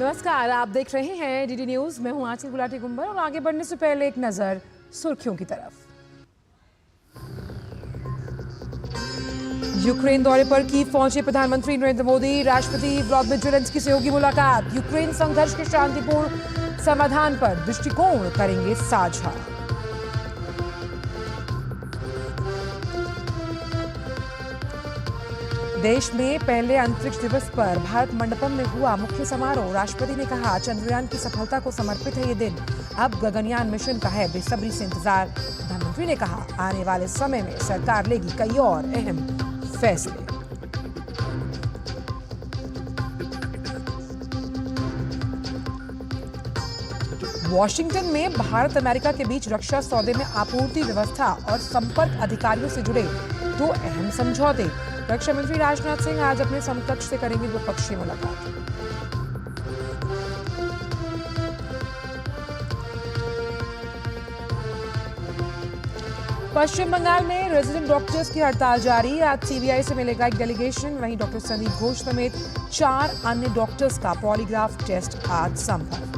नमस्कार, आप देख रहे हैं डीडी न्यूज। मैं हूं आंचल गुलाटी गुंबर और आगे बढ़ने से पहले एक नजर सुर्खियों की तरफ। यूक्रेन दौरे पर कीव पहुंचे प्रधानमंत्री नरेंद्र मोदी। राष्ट्रपति व्लादिमीर ज़ेलेंस्की से होगी मुलाकात। यूक्रेन संघर्ष के शांतिपूर्ण समाधान पर दृष्टिकोण करेंगे साझा। देश में पहले अंतरिक्ष दिवस पर भारत मंडपम में हुआ मुख्य समारोह। राष्ट्रपति ने कहा, चंद्रयान की सफलता को समर्पित है ये दिन। अब गगनयान मिशन का है बेसब्री से इंतजार। प्रधानमंत्री ने कहा, आने वाले समय में सरकार लेगी कई और अहम फैसले। वॉशिंगटन में भारत अमेरिका के बीच रक्षा सौदे में आपूर्ति व्यवस्था और संपर्क अधिकारियों से जुड़े 2 अहम समझौते। रक्षा मंत्री राजनाथ सिंह आज अपने समकक्ष से करेंगे द्विपक्षीय मुलाकात। पश्चिम बंगाल में रेजिडेंट डॉक्टर्स की हड़ताल जारी। आज सीबीआई से मिलेगा एक डेलीगेशन। वहीं डॉक्टर संदीप घोष समेत 4 अन्य डॉक्टर्स का पॉलीग्राफ टेस्ट आज संभव।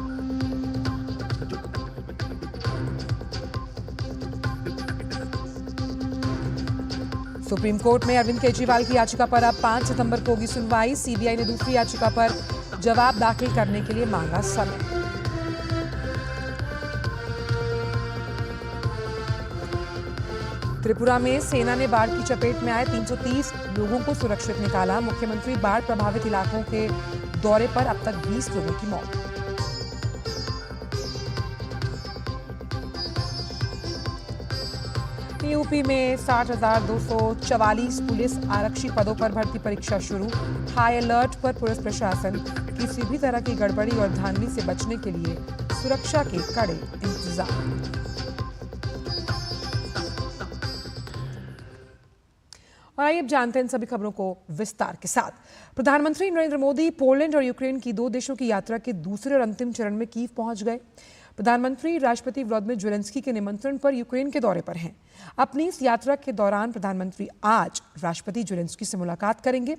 सुप्रीम कोर्ट में अरविंद केजरीवाल की याचिका पर अब 5 सितंबर को होगी सुनवाई। सीबीआई ने दूसरी याचिका पर जवाब दाखिल करने के लिए मांगा समय। त्रिपुरा में सेना ने बाढ़ की चपेट में आए 330 लोगों को सुरक्षित निकाला। मुख्यमंत्री बाढ़ प्रभावित इलाकों के दौरे पर अब तक 20 लोगों की मौत। यूपी में 60,244 पुलिस आरक्षी पदों पर भर्ती परीक्षा शुरू। हाई अलर्ट पर पुलिस प्रशासन। किसी भी तरह की गड़बड़ी और धांधली से बचने के लिए सुरक्षा के कड़े इंतजाम। और आइए अब जानते हैं इन सभी खबरों को विस्तार के साथ। प्रधानमंत्री नरेंद्र मोदी पोलैंड और यूक्रेन की 2 देशों की यात्रा के दूसरे और अंतिम चरण में कीव पहुंच गए। प्रधानमंत्री राष्ट्रपति व्लादिमीर ज़ेलेंस्की के निमंत्रण पर यूक्रेन के दौरे पर हैं। अपनी इस यात्रा के दौरान प्रधानमंत्री आज राष्ट्रपति ज़ेलेंस्की से मुलाकात करेंगे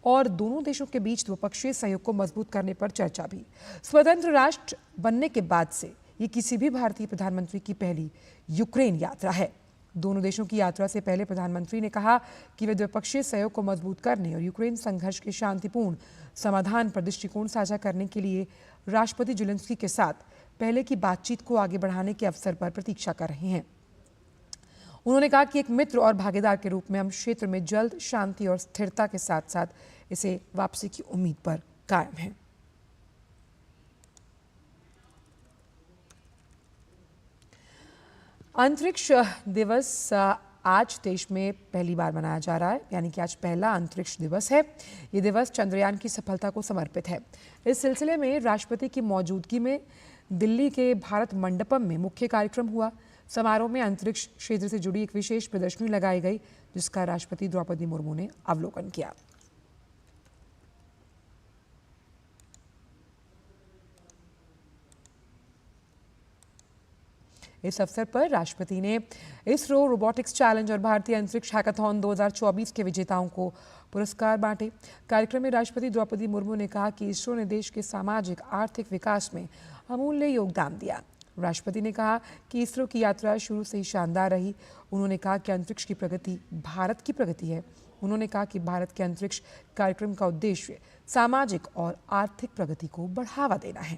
और दोनों देशों के बीच द्विपक्षीय सहयोग को मजबूत करने पर चर्चा भी। स्वतंत्र राष्ट्र बनने के बाद से ये किसी भी भारतीय प्रधानमंत्री की पहली यूक्रेन यात्रा है। दोनों देशों की यात्रा से पहले प्रधानमंत्री ने कहा कि वे द्विपक्षीय सहयोग को मजबूत करने और यूक्रेन संघर्ष के शांतिपूर्ण समाधान पर दृष्टिकोण साझा करने के लिए राष्ट्रपति ज़ेलेंस्की के साथ पहले की बातचीत को आगे बढ़ाने के अवसर पर प्रतीक्षा कर रहे हैं। उन्होंने कहा कि एक मित्र और भागीदार के रूप में हम क्षेत्र में जल्द शांति और स्थिरता के साथ साथ इसे वापसी की उम्मीद पर कायम हैं। अंतरिक्ष दिवस आज देश में पहली बार मनाया जा रहा है, यानी कि आज पहला अंतरिक्ष दिवस है। ये दिवस चंद्रयान की सफलता को समर्पित है। इस सिलसिले में राष्ट्रपति की मौजूदगी में दिल्ली के भारत मंडपम में मुख्य कार्यक्रम हुआ। समारोह में अंतरिक्ष क्षेत्र से जुड़ी एक विशेष प्रदर्शनी लगाई गई, जिसका राष्ट्रपति द्रौपदी मुर्मू ने अवलोकन किया। इस अवसर पर राष्ट्रपति ने इसरो रोबोटिक्स चैलेंज और भारतीय अंतरिक्ष हैकाथॉन 2024 के विजेताओं को पुरस्कार बांटे। कार्यक्रम में राष्ट्रपति द्रौपदी मुर्मू ने कहा कि इसरो ने देश के सामाजिक आर्थिक विकास में अमूल्य योगदान दिया। राष्ट्रपति ने कहा कि इसरो की यात्रा शुरू से ही शानदार रही। उन्होंने कहा कि अंतरिक्ष की प्रगति भारत की प्रगति है। उन्होंने कहा कि भारत के अंतरिक्ष कार्यक्रम का उद्देश्य सामाजिक और आर्थिक प्रगति को बढ़ावा देना है।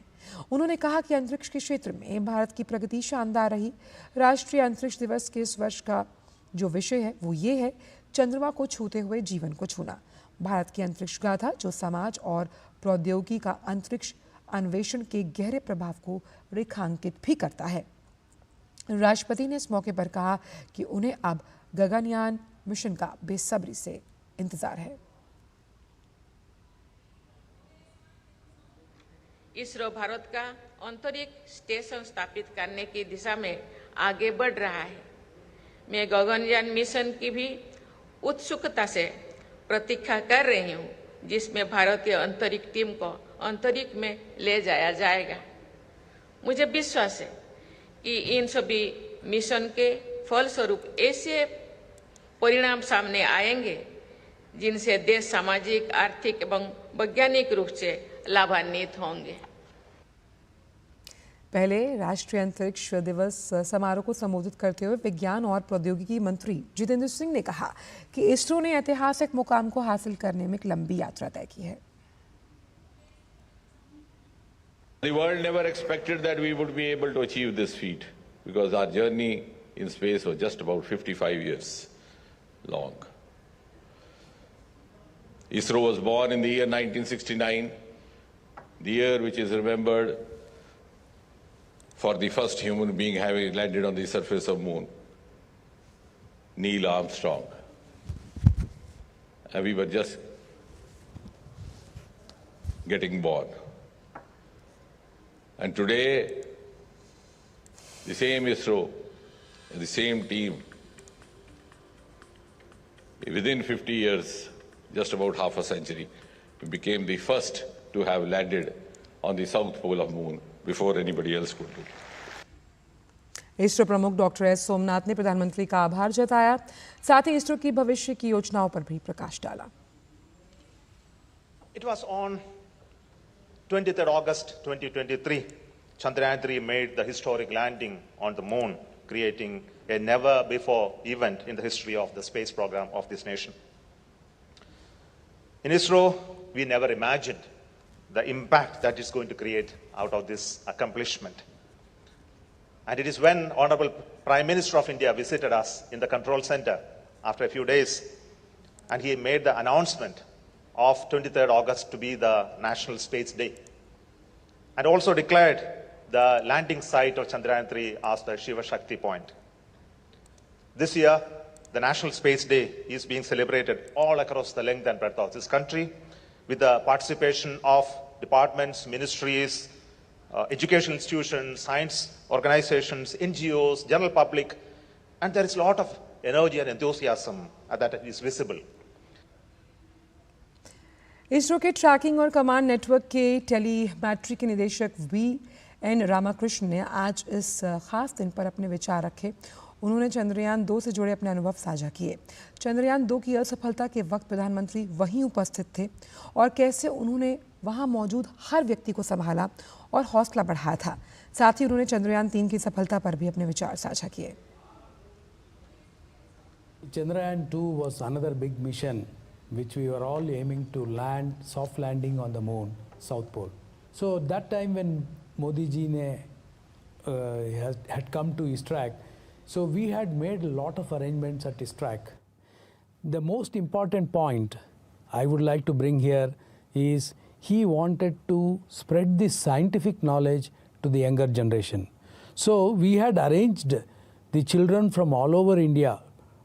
उन्होंने कहा कि अंतरिक्ष के क्षेत्र में भारत की प्रगति शानदार रही। राष्ट्रीय अंतरिक्ष दिवस के इस वर्ष का जो विषय है वो ये है, चंद्रमा को छूते हुए जीवन को छूना। भारत की अंतरिक्ष गाथा जो समाज और प्रौद्योगिकी का अंतरिक्ष अन्वेषण के गहरे प्रभाव को रेखांकित भी करता है। राष्ट्रपति ने इस मौके पर कहा कि उन्हें अब गगनयान मिशन का बेसब्री से इंतजार है। इसरो भारत का अंतरिक्ष स्टेशन स्थापित करने की दिशा में आगे बढ़ रहा है। मैं गगनयान मिशन की भी उत्सुकता से प्रतीक्षा कर रही हूँ, जिसमें भारतीय अंतरिक्ष टीम को अंतरिक्ष में ले जाया जाएगा। मुझे विश्वास है कि इन सभी मिशन के फलस्वरूप ऐसे परिणाम सामने आएंगे जिनसे देश सामाजिक, आर्थिक एवं वैज्ञानिक रूप से लाभान्वित होंगे। पहले राष्ट्रीय अंतरिक्ष दिवस समारोह को संबोधित करते हुए विज्ञान और प्रौद्योगिकी मंत्री जितेंद्र सिंह ने कहा कि इसरो ने ऐतिहासिक मुकाम को हासिल करने में एक लंबी यात्रा तय की है। The world never expected that we would be able to achieve this feat because our journey in space was just about 55 years long. ISRO was born in the year 1969, the year which is remembered for the first human being having landed on the surface of Moon, Neil Armstrong. And we were just getting born. And today, the same ISRO, the same team, within 50 years, just about half a century, we became the first to have landed on the south pole of Moon before anybody else could do. ISRO प्रमुख doctor S Somnath ने प्रधानमंत्री का आभार जताया, साथ ही इसरो की भविष्य की योजनाओं पर भी प्रकाश डाला। It was on 23rd August 2023, Chandrayaan-3 made the historic landing on the moon, creating a never-before event in the history of the space program of this nation. In ISRO, we never imagined the impact that it's going to create out of this accomplishment. And it is when Honorable Prime Minister of India visited us in the control center after a few days, and he made the announcement of 23rd August to be the National Space Day, and also declared the landing site of Chandrayaan-3 as the Shiva Shakti point. This year, the National Space Day is being celebrated all across the length and breadth of this country with the participation of departments, ministries, educational institutions, science organizations, NGOs, general public, and there is a lot of energy and enthusiasm that is visible. ISRO के trekking और command network के telemetry के निदेशक VN Ramakrishna ने आज इस खास दिन पर अपने विचार रखे। उन्होंने चंद्रयान 2 से जुड़े अपने अनुभव साझा किए। चंद्रयान 2 की असफलता के वक्त प्रधानमंत्री वहीं उपस्थित थे और कैसे उन्होंने वहां मौजूद हर व्यक्ति को संभाला और हौसला बढ़ाया था। साथ ही उन्होंने चंद्रयान 3 की सफलता पर भी अपने विचार साझा किए। Chandrayaan 2 was another big mission which we were all aiming to land, soft landing on the moon, South Pole. So that time when Modi ji had come to ISTRAC, so we had made a lot of arrangements at ISTRAC. The most important point I would like to bring here is he wanted to spread this scientific knowledge to the younger generation. So we had arranged the children from all over India.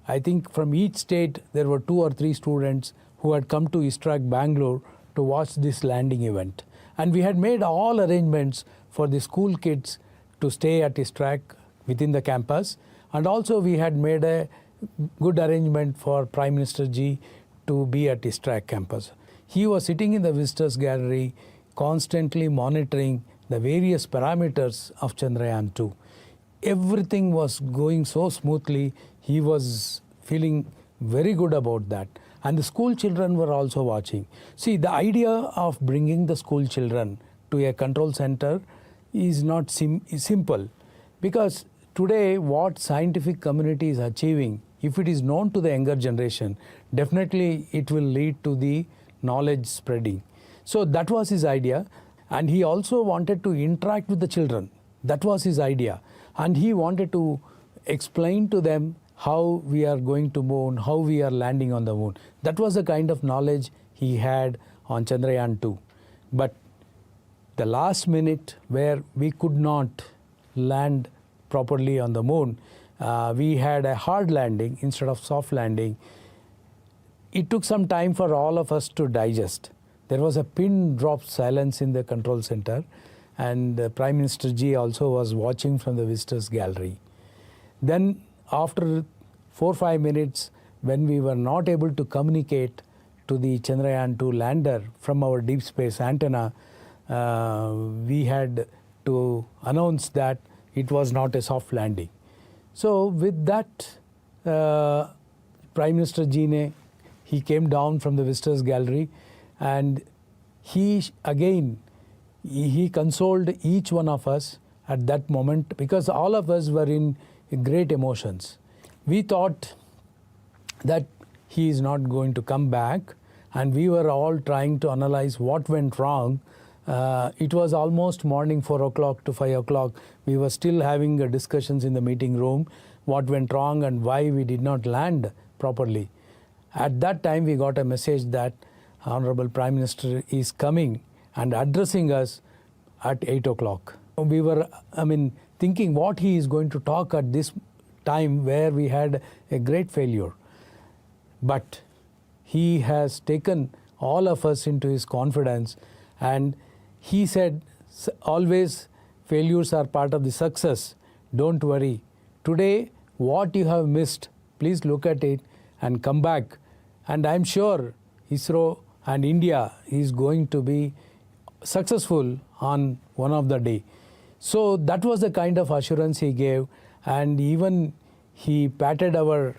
I think from each state there were 2 or 3 students who had come to ISTRAC Bangalore to watch this landing event. And we had made all arrangements for the school kids to stay at ISTRAC within the campus. And also we had made a good arrangement for Prime Minister ji to be at ISTRAC campus. He was sitting in the visitors gallery constantly monitoring the various parameters of Chandrayaan 2. Everything was going so smoothly, he was feeling very good about that. And the school children were also watching. See, the idea of bringing the school children to a control center is not simple, because today what scientific community is achieving, if it is known to the younger generation, definitely it will lead to the knowledge spreading. So that was his idea, and he also wanted to interact with the children. That was his idea, and he wanted to explain to them how we are going to moon, how we are landing on the moon. That was the kind of knowledge he had on Chandrayaan 2. But the last minute where we could not land properly on the moon, we had a hard landing instead of soft landing. It took some time for all of us to digest. There was a pin drop silence in the control center, and Prime Minister ji also was watching from the visitors gallery. Then after 4 or 5 minutes, when we were not able to communicate to the Chandrayaan 2 lander from our deep space antenna, we had to announce that it was not a soft landing. So with that, Prime Minister ji he came down from the visitors gallery, and he consoled each one of us, at that moment because all of us were in great emotions. We thought that he is not going to come back, and we were all trying to analyze what went wrong. It was almost morning 4 o'clock to 5 o'clock. We were still having discussions in the meeting room, what went wrong and why we did not land properly. At that time, we got a message that Honorable Prime Minister is coming and addressing us at 8 o'clock. We were, thinking what he is going to talk at this time where we had a great failure. But he has taken all of us into his confidence, and he said, always failures are part of the success. Don't worry. Today, what you have missed, please look at it and come back. And I'm sure ISRO and India is going to be successful on one of the day. So that was the kind of assurance he gave, and even he patted our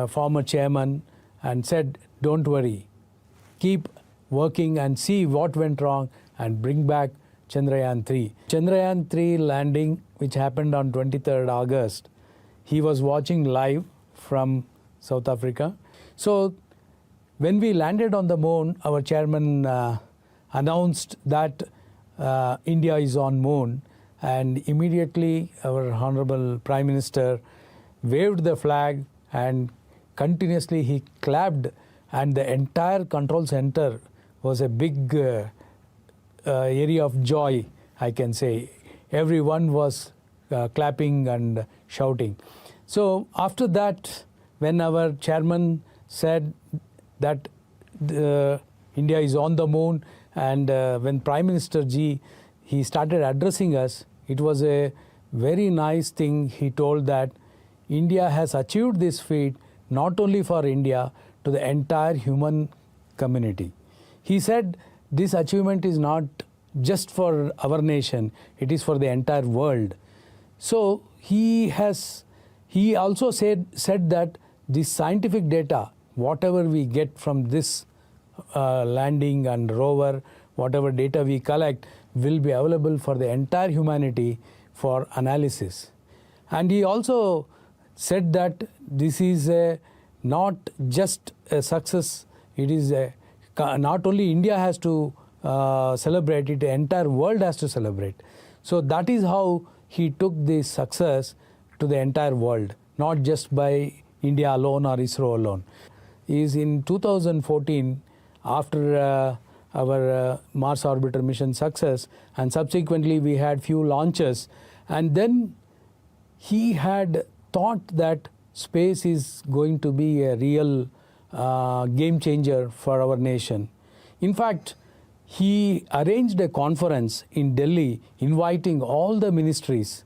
former chairman and said, don't worry, keep working and see what went wrong and bring back Chandrayaan-3. Chandrayaan-3 landing, which happened on 23rd August, he was watching live from South Africa. So when we landed on the moon, our chairman announced that India is on moon, and immediately our Honorable Prime Minister waved the flag and continuously he clapped, and the entire control center was a big area of joy, I can say. Everyone was clapping and shouting. So after that, when our chairman said that India is on the moon, and when Prime Minister Ji, he started addressing us, it was a very nice thing. He told that India has achieved this feat not only for India, to the entire human community. He said this achievement is not just for our nation, it is for the entire world. So he also said that the scientific data, whatever we get from this landing and rover, whatever data we collect, will be available for the entire humanity for analysis. And he also said that this is not just a success, it is not only India has to celebrate it, the entire world has to celebrate. So that is how he took this success to the entire world, not just by India alone or ISRO alone. Is in 2014, after our Mars orbiter mission success, and subsequently we had few launches, and then he had thought that space is going to be a real game changer for our nation. In fact, he arranged a conference in Delhi inviting all the ministries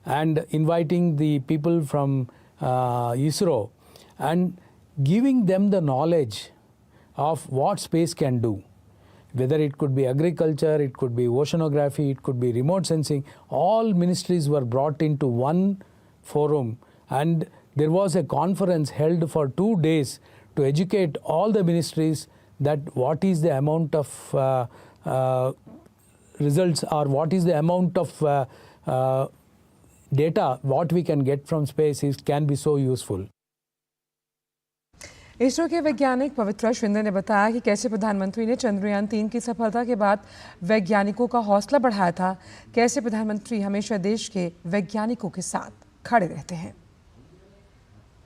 and inviting the people from ISRO and giving them the knowledge of what space can do. Whether it could be agriculture, it could be oceanography, it could be remote sensing, all ministries were brought into one forum, and there was a conference held for 2 days to educate all the ministries that what is the amount of results, or what is the amount of data what we can get from space can be so useful. ISRO के वैज्ञानिक पवित्रा शिंदे ने बताया कि कैसे प्रधानमंत्री ने चंद्रयान-3 की सफलता के बाद वैज्ञानिकों का हौसला बढ़ाया था। कैसे प्रधानमंत्री हमेशा देश के वैज्ञानिकों के साथ खड़े रहते हैं।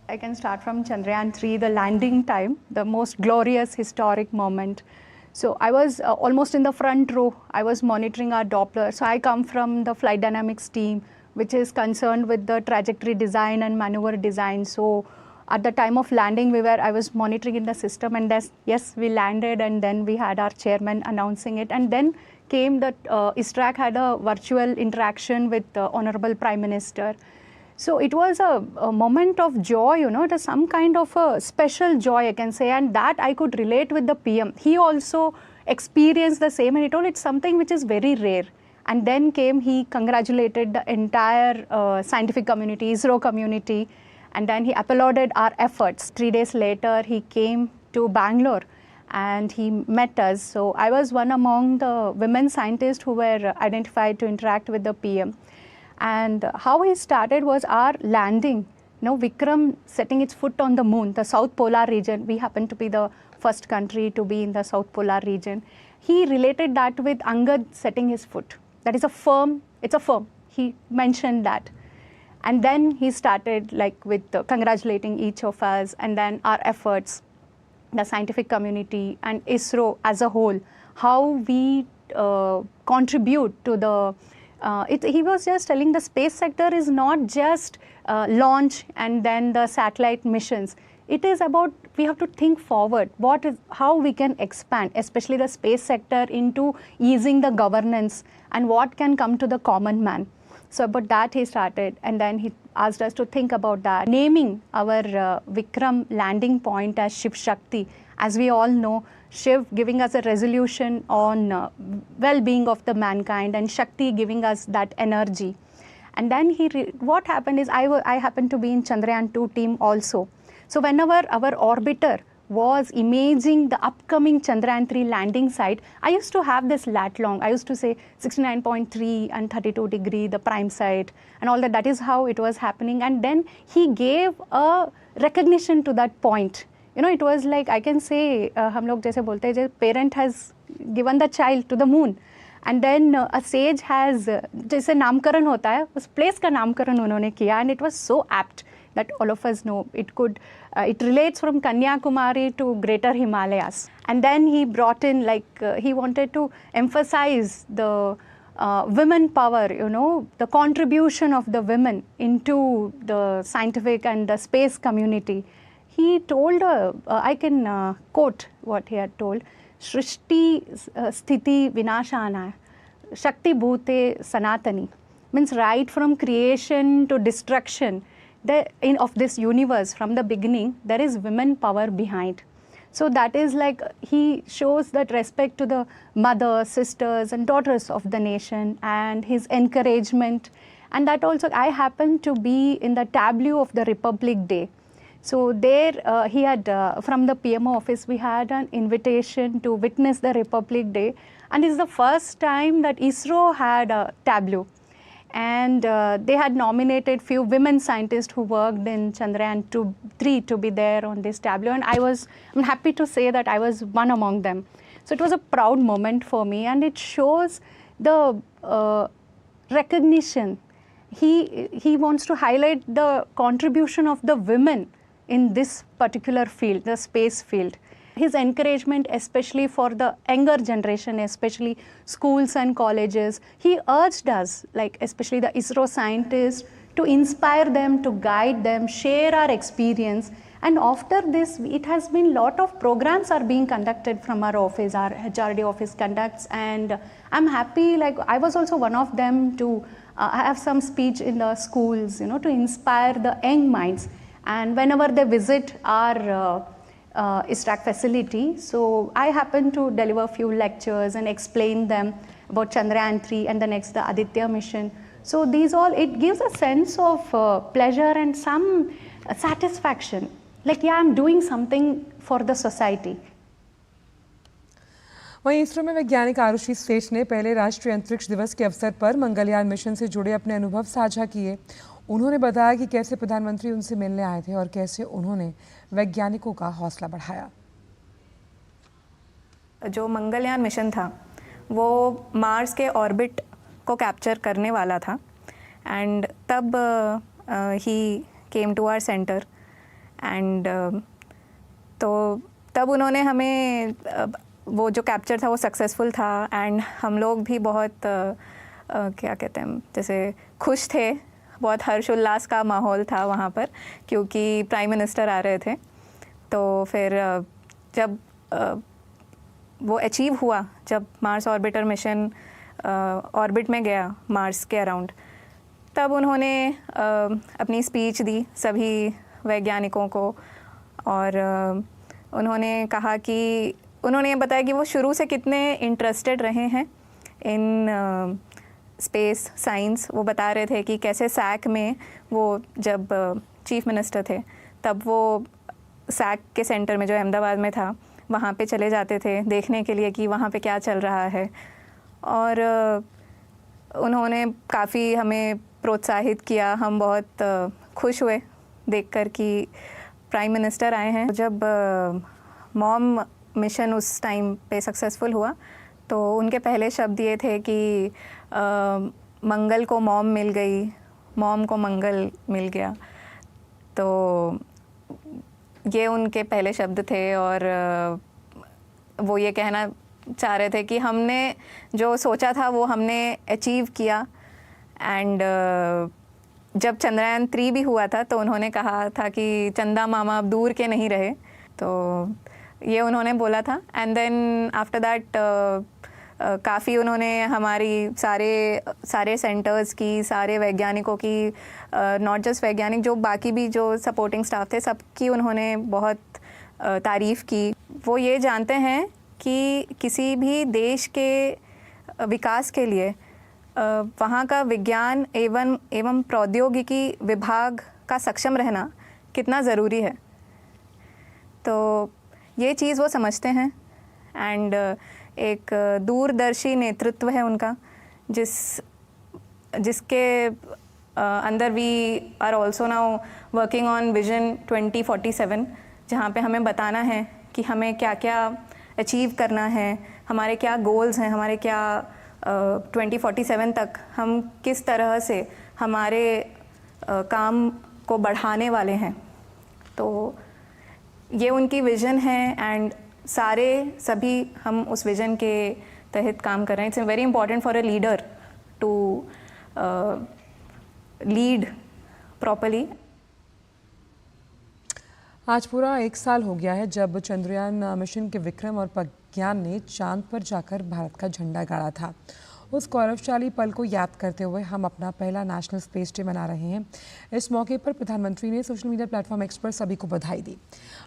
I can start from Chandrayaan-3, the landing time, the most glorious historic moment. So I was almost in the front row. I was monitoring our Doppler. So I come from the flight dynamics team, which is concerned with the trajectory design and maneuver design. So at the time of landing, I was monitoring in the system, and yes, we landed, and then we had our chairman announcing it, and then came that ISTRAC had a virtual interaction with the Honorable Prime Minister. So it was a moment of joy, it is some kind of a special joy, I can say, and that I could relate with the PM. He also experienced the same, and he told it's something which is very rare. And then he congratulated the entire scientific community, ISRO community, and then he applauded our efforts. 3 days later, he came to Bangalore and he met us. So I was one among the women scientists who were identified to interact with the PM. And how he started was our landing. Vikram setting its foot on the moon, the South Polar region. We happen to be the first country to be in the South Polar region. He related that with Angad setting his foot. That is it's a firm. He mentioned that. And then he started with congratulating each of us, and then our efforts, the scientific community and ISRO as a whole, how we contribute to the he was just telling the space sector is not just launch and then the satellite missions. It is about, we have to think forward, how we can expand, especially the space sector, into easing the governance and what can come to the common man. So about that he started, and then he asked us to think about that, naming our Vikram landing point as Shiv Shakti. As we all know, Shiv giving us a resolution on well-being of the mankind, and Shakti giving us that energy. And then what happened is I happened to be in Chandrayaan-2 team also. So whenever our orbiter was imaging the upcoming Chandrayaan-3 landing site, I used to have this lat long. I used to say 69.3 and 32 degree, the prime site, and all that. That is how it was happening. And then he gave a recognition to that point. It was like, I can say, हम लोग जैसे बोलते हैं, parent has given the child to the moon, and then a sage has, जैसे नामकरण होता है, उस place का नामकरण उन्होंने किया, and it was so apt that all of us know it relates from Kanyakumari to Greater Himalayas. And then he brought in, he wanted to emphasize the women power, the contribution of the women into the scientific and the space community. He told, I can quote what he had told, Shrishti Sthiti Vinashana, Shakti Bhute Sanatani. Means right from creation to destruction of this universe, from the beginning, there is women power behind. So that is he shows that respect to the mothers, sisters and daughters of the nation, and his encouragement. And that also, I happened to be in the tableau of the Republic Day. So there he had, from the PMO office, we had an invitation to witness the Republic Day. And it's the first time that ISRO had a tableau. And they had nominated few women scientists who worked in Chandrayaan-3 to be there on this tableau. And I'm happy to say that I was one among them. So it was a proud moment for me, and it shows the recognition. He wants to highlight the contribution of the women in this particular field, the space field. His encouragement, especially for the younger generation, especially schools and colleges, he urged us, especially the ISRO scientists, to inspire them, to guide them, share our experience. And after this, it has been lot of programs are being conducted from our office, our HRD office conducts. And I'm happy, I was also one of them to have some speech in the schools, to inspire the young minds. And whenever they visit our ISTRAC facility, so I happen to deliver a few lectures and explain them about Chandrayaan-3 and the next, the Aditya mission. So these all, it gives a sense of pleasure and some satisfaction. I'm doing something for the society. वहीं इसरो में वैज्ञानिक आरुषि सेठ ने पहले राष्ट्रीय अंतरिक्ष दिवस के अवसर पर मंगलयान मिशन से जुड़े अपने अनुभव साझा किए। उन्होंने बताया कि कैसे प्रधानमंत्री उनसे मिलने आए थे और कैसे उन्होंने वैज्ञानिकों का हौसला बढ़ाया। जो मंगलयान मिशन था वो मार्स के ऑर्बिट को कैप्चर करने वाला था, एंड तब ही came to our centre, and तो तब उन्होंने हमें वो जो कैप्चर था वो सक्सेसफुल था, एंड हम लोग भी बहुत क्या कहते हैं, जैसे खुश थे, बहुत हर्षोल्लास का माहौल था वहाँ पर, क्योंकि प्राइम मिनिस्टर आ रहे थे। तो फिर जब वो अचीव हुआ, जब मार्स ऑर्बिटर मिशन ऑर्बिट में गया मार्स के अराउंड, तब उन्होंने अपनी स्पीच दी सभी वैज्ञानिकों को, और उन्होंने कहा कि उन्होंने बताया कि वो शुरू से कितने इंटरेस्टेड रहे हैं इन स्पेस साइंस। वो बता रहे थे कि कैसे सैक में वो जब चीफ मिनिस्टर थे तब वो सैक के सेंटर में जो अहमदाबाद में था वहाँ पे चले जाते थे देखने के लिए कि वहाँ पे क्या चल रहा है, और उन्होंने काफ़ी हमें प्रोत्साहित किया। हम बहुत खुश हुए देखकर कि प्राइम मिनिस्टर आए हैं। जब मॉम मिशन उस टाइम पे सक्सेसफुल हुआ तो उनके पहले शब्द ये थे कि मंगल को मॉम मिल गई, मॉम को मंगल मिल गया। तो ये उनके पहले शब्द थे और वो ये कहना चाह रहे थे कि हमने जो सोचा था वो हमने अचीव किया। एंड जब चंद्रयान 3 भी हुआ था तो उन्होंने कहा था कि चंदा मामा अब दूर के नहीं रहे, तो ये उन्होंने बोला था। एंड देन आफ्टर दैट काफ़ी उन्होंने हमारी सारे सेंटर्स की, सारे वैज्ञानिकों की, नॉट जस्ट वैज्ञानिक, जो बाकी भी जो सपोर्टिंग स्टाफ थे सबकी उन्होंने बहुत तारीफ़ की। वो ये जानते हैं कि किसी भी देश के विकास के लिए वहाँ का विज्ञान एवं प्रौद्योगिकी विभाग का सक्षम रहना कितना ज़रूरी है। तो ये चीज़ वो समझते हैं। एंड एक दूरदर्शी नेतृत्व है उनका, जिसके अंदर we are also now working on vision 2047, जहाँ पे हमें बताना है कि हमें क्या क्या अचीव करना है, हमारे क्या गोल्स हैं, हमारे क्या 2047 तक हम किस तरह से हमारे काम को बढ़ाने वाले हैं। तो ये उनकी विज़न है एंड सभी हम उस विज़न के तहत काम कर रहे हैं। It's very important for a leader to lead properly. आज पूरा 1 साल हो गया है जब चंद्रयान मिशन के विक्रम और प्रज्ञान ने चांद पर जाकर भारत का झंडा गाड़ा था। उस गौरवशाली पल को याद करते हुए हम अपना पहला नेशनल स्पेस डे मना रहे हैं। इस मौके पर प्रधानमंत्री ने सोशल मीडिया प्लेटफॉर्म एक्स पर सभी को बधाई दी।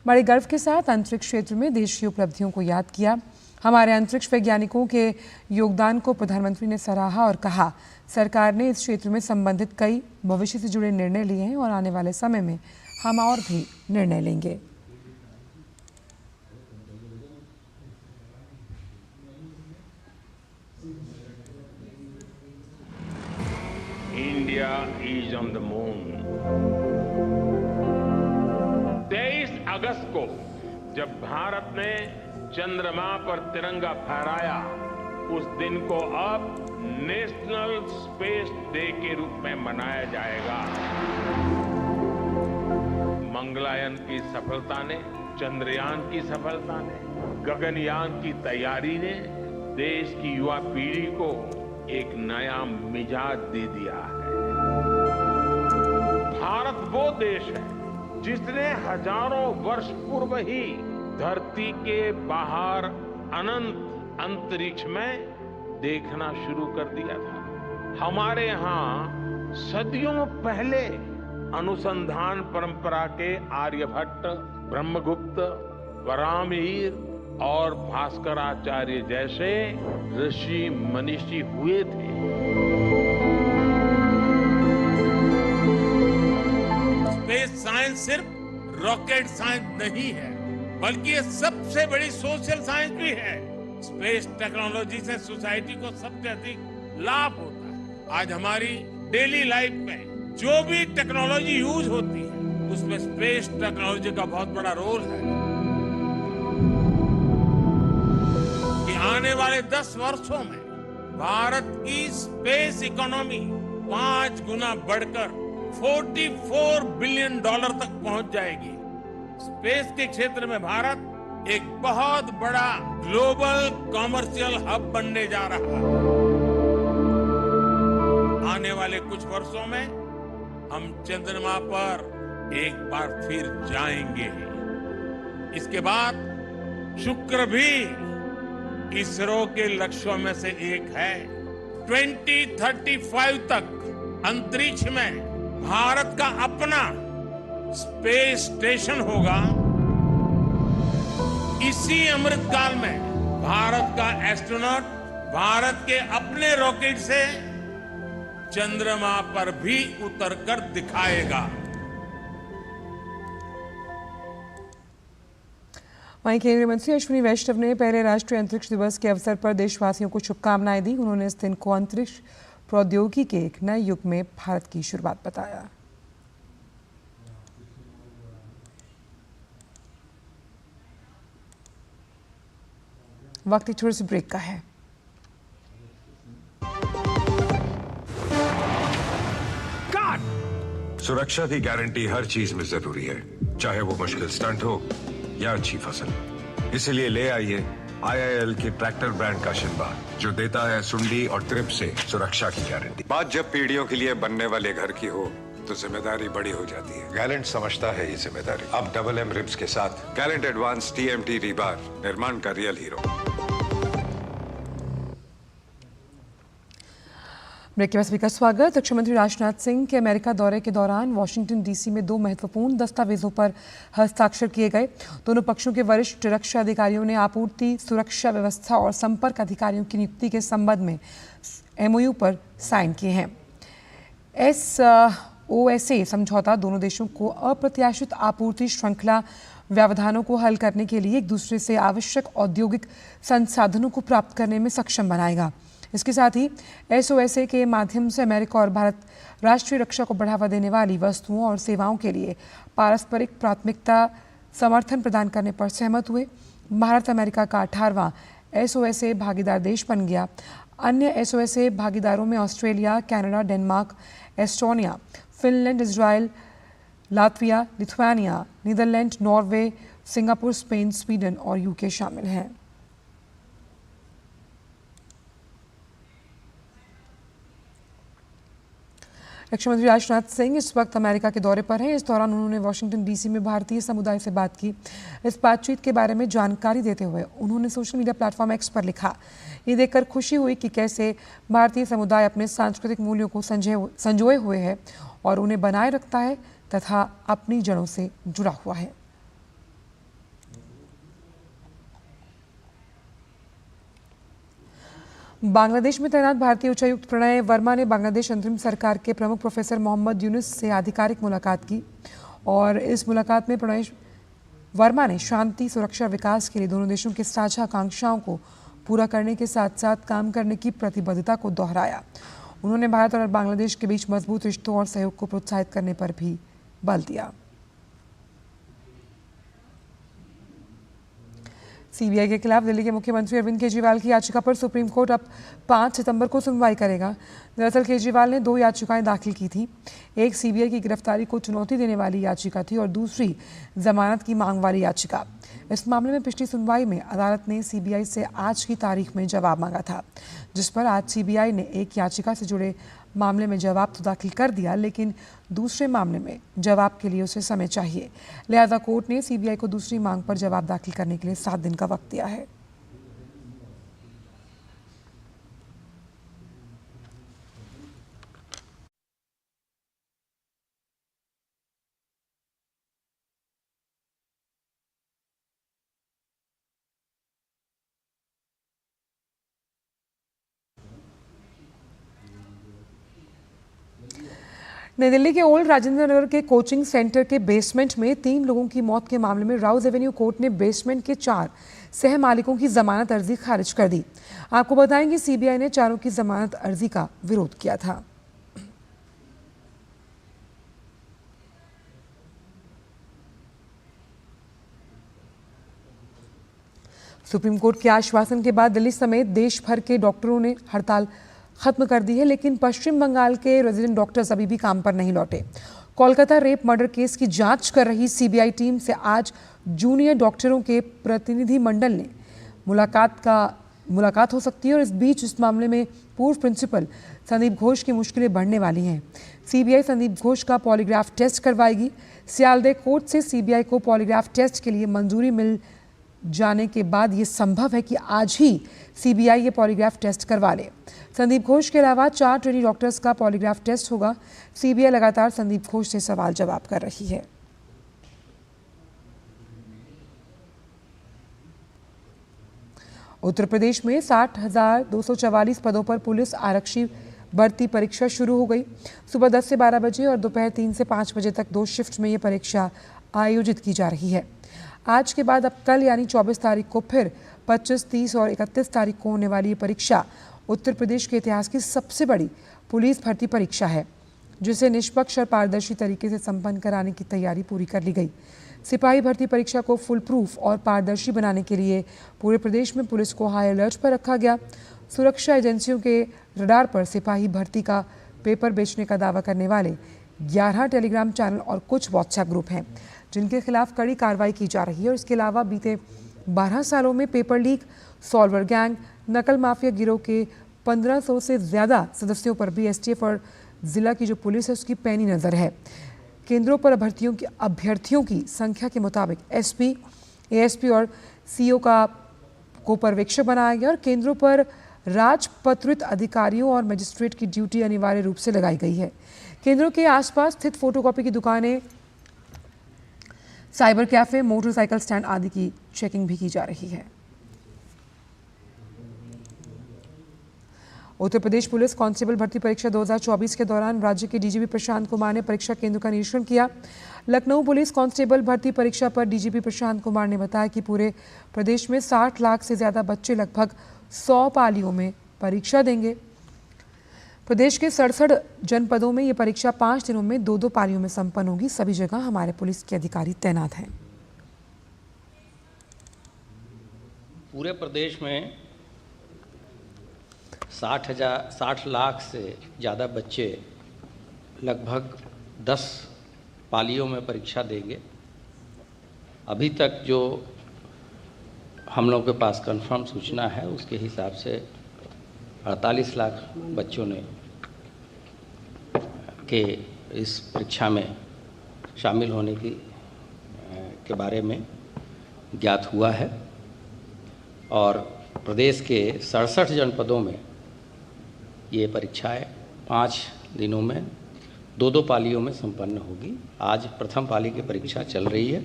बड़े गर्व के साथ अंतरिक्ष क्षेत्र में देश की उपलब्धियों को याद किया। हमारे अंतरिक्ष वैज्ञानिकों के योगदान को प्रधानमंत्री ने सराहा और कहा, सरकार ने इस क्षेत्र में संबंधित कई भविष्य से जुड़े निर्णय लिए हैं और आने वाले समय में हम और भी निर्णय लेंगे। India is on the moon. 23 अगस्त को जब भारत ने चंद्रमा पर तिरंगा फहराया, उस दिन को अब नेशनल स्पेस डे के रूप में मनाया जाएगा। मंगलयान की सफलता ने, चंद्रयान की सफलता ने, गगनयान की तैयारी ने देश की युवा पीढ़ी को एक नया मिजाज दे दिया है। भारत वो देश है जिसने हजारों वर्ष पूर्व ही धरती के बाहर अनंत अंतरिक्ष में देखना शुरू कर दिया था। हमारे यहाँ सदियों पहले अनुसंधान परंपरा के आर्यभट्ट, ब्रह्मगुप्त, परामीर और भास्कराचार्य जैसे ऋषि मनीषी हुए थे। स्पेस साइंस सिर्फ रॉकेट साइंस नहीं है, बल्कि ये सबसे बड़ी सोशल साइंस भी है। स्पेस टेक्नोलॉजी से सोसाइटी को सबसे अधिक लाभ होता है। आज हमारी डेली लाइफ में जो भी टेक्नोलॉजी यूज होती है, उसमें स्पेस टेक्नोलॉजी का बहुत बड़ा रोल है। आने वाले 10 वर्षों में भारत की स्पेस इकोनॉमी 5 गुना बढ़कर $44 बिलियन तक पहुंच जाएगी। स्पेस के क्षेत्र में भारत एक बहुत बड़ा ग्लोबल कॉमर्शियल हब बनने जा रहा है। आने वाले कुछ वर्षों में हम चंद्रमा पर एक बार फिर जाएंगे। इसके बाद शुक्र भी इसरो के लक्ष्यों में से एक है। 2035 तक अंतरिक्ष में भारत का अपना स्पेस स्टेशन होगा। इसी अमृतकाल में भारत का एस्ट्रोनॉट भारत के अपने रॉकेट से चंद्रमा पर भी उतरकर दिखाएगा। वहीं केंद्रीय मंत्री अश्विनी वैष्णव ने पहले राष्ट्रीय अंतरिक्ष दिवस के अवसर पर देशवासियों को शुभकामनाएं दी। उन्होंने इस दिन को अंतरिक्ष प्रौद्योगिकी के एक नए युग में भारत की शुरुआत बताया। वक्त थोड़े से ब्रेक का है। सुरक्षा की गारंटी हर चीज में जरूरी है, चाहे वो मुश्किल स्टंट हो या अच्छी फसल। इसलिए ले आइए IIL के ट्रैक्टर ब्रांड का शिनबा, जो देता है सुंडी और ट्रिप से सुरक्षा की गारंटी। बात जब पीढ़ियों के लिए बनने वाले घर की हो तो जिम्मेदारी बड़ी हो जाती है। गैलेंट समझता है ये जिम्मेदारी। अब MM रिब्स के साथ गैलेंट एडवांस TMT रीबार, निर्माण का रियल हीरो। ब्रेक के बाद सभी का स्वागत। रक्षा मंत्री राजनाथ सिंह के अमेरिका दौरे के दौरान वाशिंगटन DC में 2 महत्वपूर्ण दस्तावेजों पर हस्ताक्षर किए गए। दोनों पक्षों के वरिष्ठ रक्षा अधिकारियों ने आपूर्ति, सुरक्षा व्यवस्था और संपर्क अधिकारियों की नियुक्ति के संबंध में MOU पर साइन किए हैं। SOSA समझौता दोनों देशों को अप्रत्याशित आपूर्ति श्रृंखला व्यवधानों को हल करने के लिए एक दूसरे से आवश्यक औद्योगिक संसाधनों को प्राप्त करने में सक्षम बनाएगा। इसके साथ ही SOSA के माध्यम से अमेरिका और भारत राष्ट्रीय रक्षा को बढ़ावा देने वाली वस्तुओं और सेवाओं के लिए पारस्परिक प्राथमिकता समर्थन प्रदान करने पर सहमत हुए। भारत अमेरिका का 18वां SOSA भागीदार देश बन गया। अन्य SOSA भागीदारों में Australia, Canada, Denmark, Estonia, Finland, Israel, Latvia, Lithuania, Netherland, Norway, Singapore, Spain, Sweden और UK शामिल हैं। रक्षा मंत्री राजनाथ सिंह इस वक्त अमेरिका के दौरे पर हैं। इस दौरान उन्होंने वाशिंगटन DC में भारतीय समुदाय से बात की। इस बातचीत के बारे में जानकारी देते हुए उन्होंने सोशल मीडिया प्लेटफॉर्म X पर लिखा, ये देखकर खुशी हुई कि कैसे भारतीय समुदाय अपने सांस्कृतिक मूल्यों को संजोए हुए है और उन्हें बनाए रखता है तथा अपनी जड़ों से जुड़ा हुआ है। बांग्लादेश में तैनात भारतीय उच्चायुक्त प्रणय वर्मा ने बांग्लादेश अंतरिम सरकार के प्रमुख प्रोफेसर मोहम्मद यूनुस से आधिकारिक मुलाकात की और इस मुलाकात में प्रणय वर्मा ने शांति, सुरक्षा, विकास के लिए दोनों देशों के साझा आकांक्षाओं को पूरा करने के साथ साथ काम करने की प्रतिबद्धता को दोहराया। उन्होंने भारत और बांग्लादेश के बीच मजबूत रिश्तों और सहयोग को प्रोत्साहित करने पर भी बल दिया। CBI के खिलाफ दिल्ली के मुख्यमंत्री अरविंद केजरीवाल की याचिका पर सुप्रीम कोर्ट अब 5 सितंबर को सुनवाई करेगा। दरअसल केजरीवाल ने 2 याचिकाएं दाखिल की थी। एक CBI की गिरफ्तारी को चुनौती देने वाली याचिका थी और दूसरी जमानत की मांग वाली याचिका। इस मामले में पिछली सुनवाई में अदालत ने CBI से आज की तारीख में जवाब मांगा था, जिस पर आज CBI ने एक याचिका से जुड़े मामले में जवाब तो दाखिल कर दिया, लेकिन दूसरे मामले में जवाब के लिए उसे समय चाहिए। लिहाजा कोर्ट ने CBI को दूसरी मांग पर जवाब दाखिल करने के लिए 7 दिन का वक्त दिया है। नई दिल्ली के ओल्ड राजेंद्र नगर के कोचिंग सेंटर के बेसमेंट में 3 लोगों की मौत के मामले में राउज एवेन्यू कोर्ट ने बेसमेंट के 4 सह मालिकों की जमानत अर्जी खारिज कर दी। आपको बताएंगे CBI ने चारों की जमानत अर्जी का विरोध किया था। सुप्रीम कोर्ट के आश्वासन के बाद दिल्ली समेत देश भर के डॉक्टरों ने हड़ताल खत्म कर दी है, लेकिन पश्चिम बंगाल के रेजिडेंट डॉक्टर्स अभी भी काम पर नहीं लौटे। कोलकाता रेप मर्डर केस की जांच कर रही CBI टीम से आज जूनियर डॉक्टरों के प्रतिनिधि मंडल ने मुलाकात हो सकती है और इस बीच इस मामले में पूर्व प्रिंसिपल संदीप घोष की मुश्किलें बढ़ने वाली हैं। CBI संदीप घोष का पॉलीग्राफ टेस्ट करवाएगी। सियालदह कोर्ट से CBI को पॉलीग्राफ टेस्ट के लिए मंजूरी मिल जाने के बाद ये संभव है कि आज ही CBI ये पॉलीग्राफ टेस्ट करवा ले। संदीप घोष के अलावा 4 ट्रेनी डॉक्टर्स का पॉलीग्राफ टेस्ट होगा। CBI लगातार संदीप घोष से सवाल जवाब कर रही है। उत्तर प्रदेश में 60,244 पदों पर पुलिस आरक्षी भर्ती परीक्षा शुरू हो गई। सुबह 10 से 12 बजे और दोपहर 3 से 5 बजे तक 2 शिफ्ट में ये परीक्षा आयोजित की जा रही है। आज के बाद अब कल यानी 24 तारीख को फिर 25, 30 और 31 तारीख को होने वाली ये परीक्षा उत्तर प्रदेश के इतिहास की सबसे बड़ी पुलिस भर्ती परीक्षा है, जिसे निष्पक्ष और पारदर्शी तरीके से संपन्न कराने की तैयारी पूरी कर ली गई। सिपाही भर्ती परीक्षा को फुल प्रूफ और पारदर्शी बनाने के लिए पूरे प्रदेश में पुलिस को हाई अलर्ट पर रखा गया। सुरक्षा एजेंसियों के रडार पर सिपाही भर्ती का पेपर बेचने का दावा करने वाले 11 टेलीग्राम चैनल और कुछ व्हाट्सएप ग्रुप हैं, जिनके खिलाफ कड़ी कार्रवाई की जा रही है। और इसके अलावा बीते 12 सालों में पेपर लीक, सॉल्वर गैंग, नकल माफिया गिरोह के 1500 से ज़्यादा सदस्यों पर भी एसटीएफ और जिला की जो पुलिस है उसकी पैनी नज़र है। केंद्रों पर अभ्यर्थियों की संख्या के मुताबिक एसपी, एएसपी और सीओ को पर्यवेक्षक बनाया गया और केंद्रों पर राजपत्रित अधिकारियों और मजिस्ट्रेट की ड्यूटी अनिवार्य रूप से लगाई गई है। केंद्रों के आसपास स्थित फोटोकॉपी की दुकानें, साइबर कैफे, मोटरसाइकिल स्टैंड आदि की चेकिंग भी की जा रही है। उत्तर प्रदेश पुलिस कांस्टेबल भर्ती परीक्षा 2024 के दौरान राज्य के डीजीपी प्रशांत कुमार ने परीक्षा केंद्र का निरीक्षण किया। लखनऊ पुलिस कांस्टेबल भर्ती परीक्षा पर डीजीपी प्रशांत कुमार ने बताया कि पूरे प्रदेश में 60 लाख से ज़्यादा बच्चे लगभग 100 पालियों में परीक्षा देंगे। प्रदेश के 67 जनपदों में ये परीक्षा 5 दिनों में 2-2 पालियों में संपन्न होगी। सभी जगह हमारे पुलिस के अधिकारी तैनात हैं। पूरे प्रदेश में 60 लाख से ज़्यादा बच्चे लगभग 10 पालियों में परीक्षा देंगे। अभी तक जो हम लोग के पास कंफर्म सूचना है उसके हिसाब से 48 लाख बच्चों ने के इस परीक्षा में शामिल होने के बारे में ज्ञात हुआ है और प्रदेश के 67 जनपदों में ये परीक्षाएं 5 दिनों में 2-2 पालियों में संपन्न होगी। आज प्रथम पाली की परीक्षा चल रही है।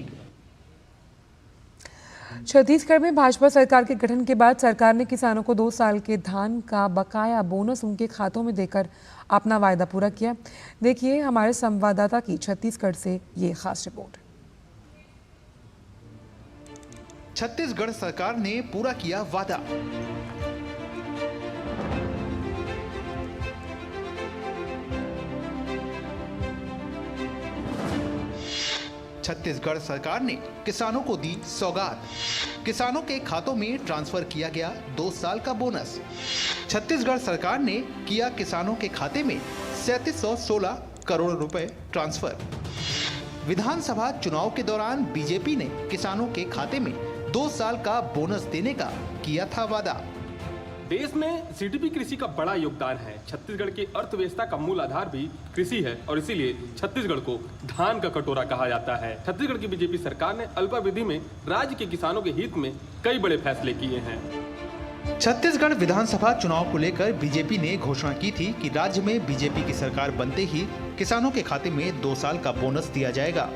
छत्तीसगढ़ में भाजपा सरकार के गठन के बाद सरकार ने किसानों को 2 साल के धान का बकाया बोनस उनके खातों में देकर अपना वायदा पूरा किया। देखिए हमारे संवाददाता की छत्तीसगढ़ से ये खास रिपोर्ट। छत्तीसगढ़ सरकार ने पूरा किया वादा। छत्तीसगढ़ सरकार ने किसानों को दी सौगात। किसानों के खातों में ट्रांसफर किया गया 2 साल का बोनस। छत्तीसगढ़ सरकार ने किया किसानों के खाते में 3716 करोड़ रुपए ट्रांसफर। विधानसभा चुनाव के दौरान बीजेपी ने किसानों के खाते में 2 साल का बोनस देने का किया था वादा। देश में जीडीपी कृषि का बड़ा योगदान है। छत्तीसगढ़ की अर्थव्यवस्था का मूल आधार भी कृषि है और इसीलिए छत्तीसगढ़ को धान का कटोरा कहा जाता है। छत्तीसगढ़ की बीजेपी सरकार ने अल्पावधि में राज्य के किसानों के हित में कई बड़े फैसले किए हैं। छत्तीसगढ़ विधानसभा चुनाव को लेकर बीजेपी ने घोषणा की थी कि राज्य में बीजेपी की सरकार बनते ही किसानों के खाते में 2 साल का बोनस दिया जाएगा।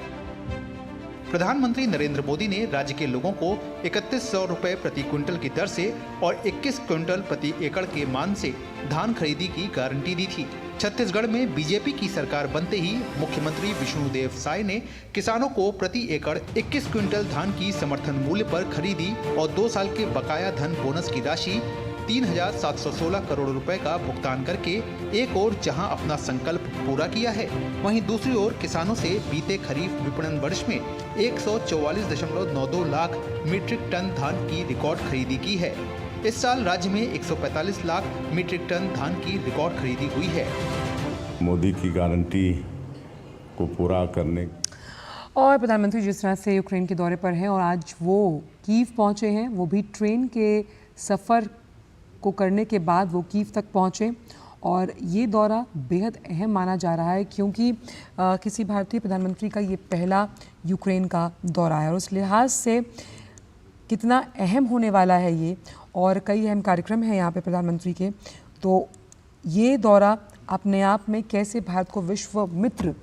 प्रधानमंत्री नरेंद्र मोदी ने राज्य के लोगों को 3100 रुपए प्रति क्विंटल की दर से और 21 क्विंटल प्रति एकड़ के मान से धान खरीदी की गारंटी दी थी। छत्तीसगढ़ में बीजेपी की सरकार बनते ही मुख्यमंत्री विष्णुदेव साय ने किसानों को प्रति एकड़ 21 क्विंटल धान की समर्थन मूल्य पर खरीदी और 2 साल के बकाया धन बोनस की राशि 3716 करोड़ रुपए का भुगतान करके एक ओर जहां अपना संकल्प पूरा किया है, वहीं दूसरी ओर किसानों से बीते खरीफ विपणन वर्ष में 144.92 लाख मीट्रिक टन धान की रिकॉर्ड खरीदी की है। इस साल राज्य में 145 लाख मीट्रिक टन धान की रिकॉर्ड खरीदी हुई है। मोदी की गारंटी को पूरा करने और प्रधानमंत्री जिस तरह से यूक्रेन के दौरे पर हैं और आज वो कीव पहुंचे हैं, वो भी ट्रेन के सफ़र को करने के बाद वो कीव तक पहुंचे और ये दौरा बेहद अहम माना जा रहा है क्योंकि किसी भारतीय प्रधानमंत्री का ये पहला यूक्रेन का दौरा है और उस लिहाज से कितना अहम होने वाला है ये और कई अहम कार्यक्रम हैं यहाँ पे प्रधानमंत्री के। तो ये दौरा अपने आप में कैसे भारत को विश्व मित्र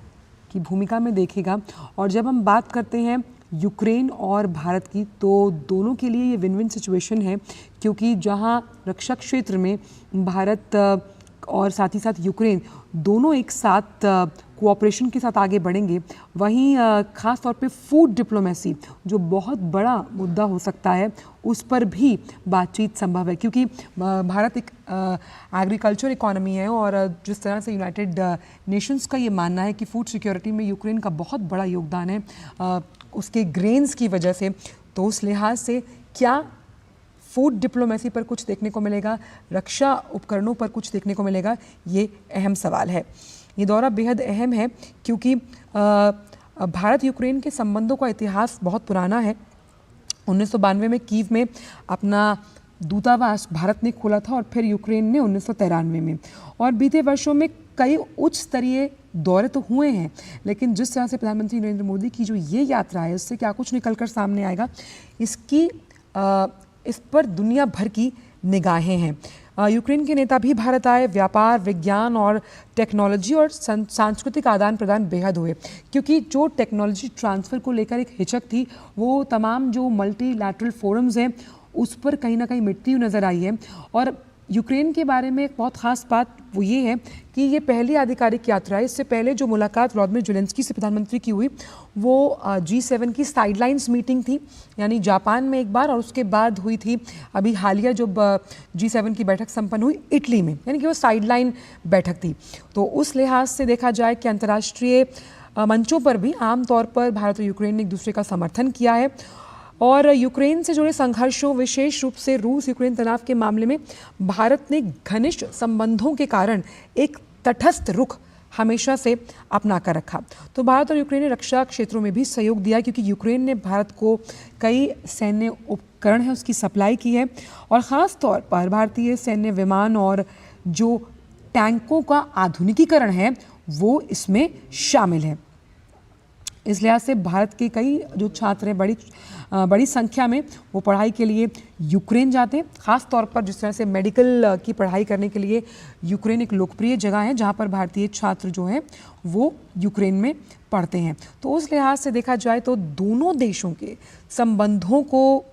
की भूमिका में देखेगा और जब हम बात करते हैं यूक्रेन और भारत की तो दोनों के लिए ये विन विन सिचुएशन है क्योंकि जहां रक्षा क्षेत्र में भारत और साथ ही साथ यूक्रेन दोनों एक साथ कोऑपरेशन के साथ आगे बढ़ेंगे, वहीं ख़ास तौर पे फूड डिप्लोमेसी जो बहुत बड़ा मुद्दा हो सकता है उस पर भी बातचीत संभव है, क्योंकि भारत एक एग्रीकल्चर इकोनॉमी है और जिस तरह से यूनाइटेड नेशंस का ये मानना है कि फूड सिक्योरिटी में यूक्रेन का बहुत बड़ा योगदान है उसके ग्रेन्स की वजह से, तो उस लिहाज से क्या फूड डिप्लोमेसी पर कुछ देखने को मिलेगा, रक्षा उपकरणों पर कुछ देखने को मिलेगा, ये अहम सवाल है। ये दौरा बेहद अहम है क्योंकि भारत यूक्रेन के संबंधों का इतिहास बहुत पुराना है। 1992 में कीव में अपना दूतावास भारत ने खोला था और फिर यूक्रेन ने 1993 में, और बीते वर्षों में कई उच्च स्तरीय दौरे तो हुए हैं, लेकिन जिस तरह से प्रधानमंत्री नरेंद्र मोदी की जो ये यात्रा है उससे क्या कुछ निकलकर सामने आएगा, इस पर दुनिया भर की निगाहें हैं। यूक्रेन के नेता भी भारत आए, व्यापार, विज्ञान और टेक्नोलॉजी और सांस्कृतिक आदान प्रदान बेहद हुए, क्योंकि जो टेक्नोलॉजी ट्रांसफ़र को लेकर एक हिचक थी वो तमाम जो मल्टीलैटरल फोरम्स हैं उस पर कहीं ना कहीं मिटती हुई नज़र आई है। और यूक्रेन के बारे में एक बहुत ख़ास बात वो ये है कि ये पहली आधिकारिक यात्रा है। इससे पहले जो मुलाकात व्लादिमीर ज़ेलेंस्की से प्रधानमंत्री की हुई वो G7 की साइडलाइंस मीटिंग थी, यानी जापान में एक बार, और उसके बाद हुई थी अभी हालिया जब G7 की बैठक संपन्न हुई इटली में, यानी कि वो साइडलाइन बैठक थी। तो उस लिहाज से देखा जाए कि अंतर्राष्ट्रीय मंचों पर भी आमतौर पर भारत और यूक्रेन ने एक दूसरे का समर्थन किया है, और यूक्रेन से जुड़े संघर्षों, विशेष रूप से रूस यूक्रेन तनाव के मामले में भारत ने घनिष्ठ संबंधों के कारण एक तटस्थ रुख हमेशा से अपना कर रखा। तो भारत और यूक्रेन ने रक्षा क्षेत्रों में भी सहयोग दिया, क्योंकि यूक्रेन ने भारत को कई सैन्य उपकरण है उसकी सप्लाई की है, और ख़ास तौर पर भारतीय सैन्य विमान और जो टैंकों का आधुनिकीकरण है वो इसमें शामिल है। इस लिहाज से भारत के कई जो छात्र हैं बड़ी संख्या में वो पढ़ाई के लिए यूक्रेन जाते हैं। ख़ास तौर पर जिस तरह से मेडिकल की पढ़ाई करने के लिए यूक्रेन एक लोकप्रिय जगह है जहाँ पर भारतीय छात्र जो हैं वो यूक्रेन में पढ़ते हैं। तो उस लिहाज से देखा जाए तो दोनों देशों के संबंधों को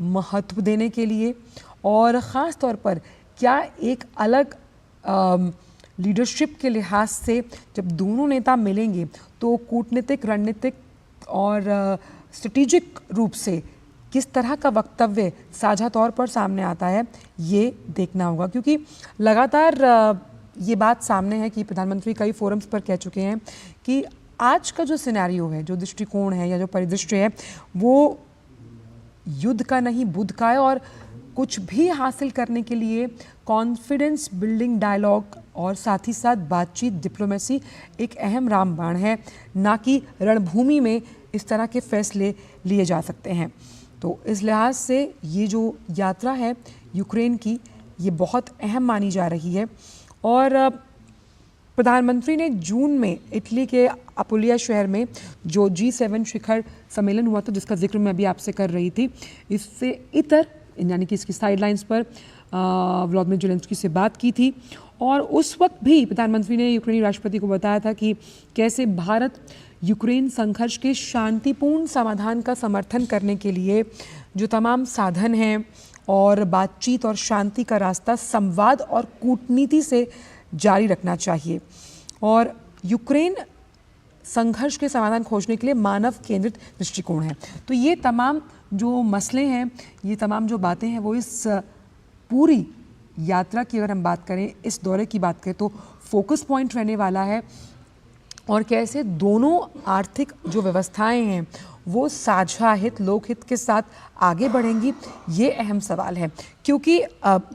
महत्व देने के लिए, और ख़ास तौर पर क्या एक अलग लीडरशिप के लिहाज से जब दोनों नेता मिलेंगे तो कूटनीतिक, रणनीतिक और स्ट्रेटेजिक रूप से किस तरह का वक्तव्य साझा तौर पर सामने आता है ये देखना होगा, क्योंकि लगातार ये बात सामने है कि प्रधानमंत्री कई फोरम्स पर कह चुके हैं कि आज का जो सिनेरियो है, जो दृष्टिकोण है या जो परिदृश्य है वो युद्ध का नहीं बुद्ध का है, और कुछ भी हासिल करने के लिए कॉन्फिडेंस बिल्डिंग डायलॉग और साथ ही साथ बातचीत, डिप्लोमेसी एक अहम रामबाण है, ना कि रणभूमि में इस तरह के फैसले लिए जा सकते हैं। तो इस लिहाज से ये जो यात्रा है यूक्रेन की ये बहुत अहम मानी जा रही है। और प्रधानमंत्री ने जून में इटली के अपुलिया शहर में जो G7 शिखर सम्मेलन हुआ था जिसका जिक्र मैं अभी आपसे कर रही थी, इससे इतर यानी कि इसकी साइडलाइंस पर व्लादिमीर ज़ेलेंस्की से बात की थी, और उस वक्त भी प्रधानमंत्री ने यूक्रेनी राष्ट्रपति को बताया था कि कैसे भारत यूक्रेन संघर्ष के शांतिपूर्ण समाधान का समर्थन करने के लिए जो तमाम साधन हैं और बातचीत और शांति का रास्ता संवाद और कूटनीति से जारी रखना चाहिए, और यूक्रेन संघर्ष के समाधान खोजने के लिए मानव केंद्रित दृष्टिकोण है। तो ये तमाम जो मसले हैं, ये तमाम जो बातें हैं वो इस पूरी यात्रा की अगर हम बात करें, इस दौरे की बात करें तो फोकस पॉइंट रहने वाला है, और कैसे दोनों आर्थिक जो व्यवस्थाएं हैं वो साझा हित, लोकहित के साथ आगे बढ़ेंगी, ये अहम सवाल है। क्योंकि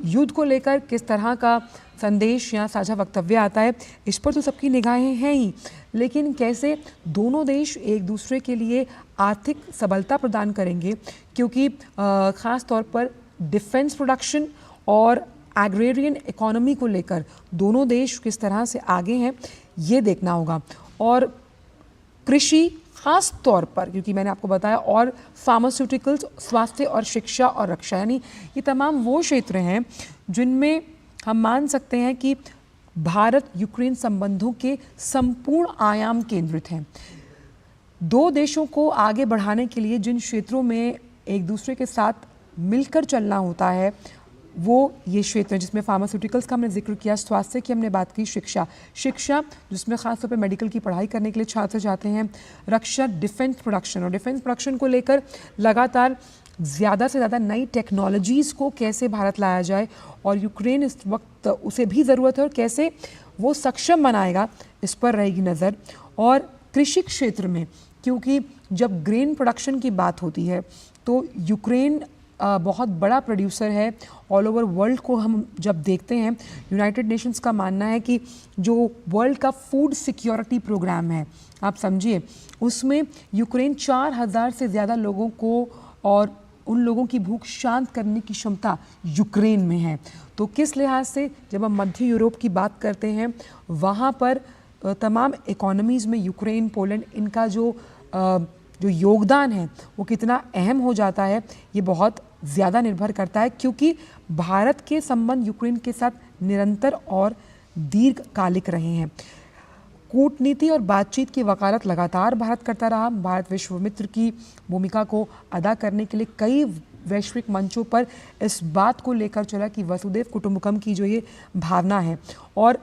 युद्ध को लेकर किस तरह का संदेश या साझा वक्तव्य आता है इस पर तो सबकी निगाहें हैं ही, लेकिन कैसे दोनों देश एक दूसरे के लिए आर्थिक सबलता प्रदान करेंगे, क्योंकि ख़ास तौर पर डिफेंस प्रोडक्शन और एग्रेरियन इकोनॉमी को लेकर दोनों देश किस तरह से आगे हैं ये देखना होगा। और कृषि ख़ास तौर पर, क्योंकि मैंने आपको बताया, और फार्मास्यूटिकल्स, स्वास्थ्य और शिक्षा और रक्षा, यानी ये तमाम वो क्षेत्र हैं जिनमें हम मान सकते हैं कि भारत यूक्रेन संबंधों के संपूर्ण आयाम केंद्रित हैं। दो देशों को आगे बढ़ाने के लिए जिन क्षेत्रों में एक दूसरे के साथ मिलकर चलना होता है वो ये क्षेत्र है जिसमें फार्मास्यूटिकल्स का हमने जिक्र किया, स्वास्थ्य की हमने बात की, शिक्षा जिसमें खासतौर पे मेडिकल की पढ़ाई करने के लिए छात्र जाते हैं, रक्षा, डिफेंस प्रोडक्शन, और डिफेंस प्रोडक्शन को लेकर लगातार ज़्यादा से ज़्यादा नई टेक्नोलॉजीज़ को कैसे भारत लाया जाए और यूक्रेन इस वक्त उसे भी ज़रूरत है और कैसे वो सक्षम बनाएगा, इस पर रहेगी नज़र। और कृषि क्षेत्र में, क्योंकि जब ग्रेन प्रोडक्शन की बात होती है तो यूक्रेन बहुत बड़ा प्रोड्यूसर है ऑल ओवर वर्ल्ड को। हम जब देखते हैं, यूनाइटेड नेशंस का मानना है कि जो वर्ल्ड का फूड सिक्योरिटी प्रोग्राम है, आप समझिए, उसमें यूक्रेन 4000 से ज़्यादा लोगों को और उन लोगों की भूख शांत करने की क्षमता यूक्रेन में है। तो किस लिहाज से जब हम मध्य यूरोप की बात करते हैं, वहाँ पर तमाम इकोनॉमीज़ में यूक्रेन, पोलैंड, इनका जो योगदान है वो कितना अहम हो जाता है, ये बहुत ज़्यादा निर्भर करता है, क्योंकि भारत के संबंध यूक्रेन के साथ निरंतर और दीर्घकालिक रहे हैं। कूटनीति और बातचीत की वकालत लगातार भारत करता रहा। भारत विश्व मित्र की भूमिका को अदा करने के लिए कई वैश्विक मंचों पर इस बात को लेकर चला कि वसुदेव कुटुंबकम की जो ये भावना है और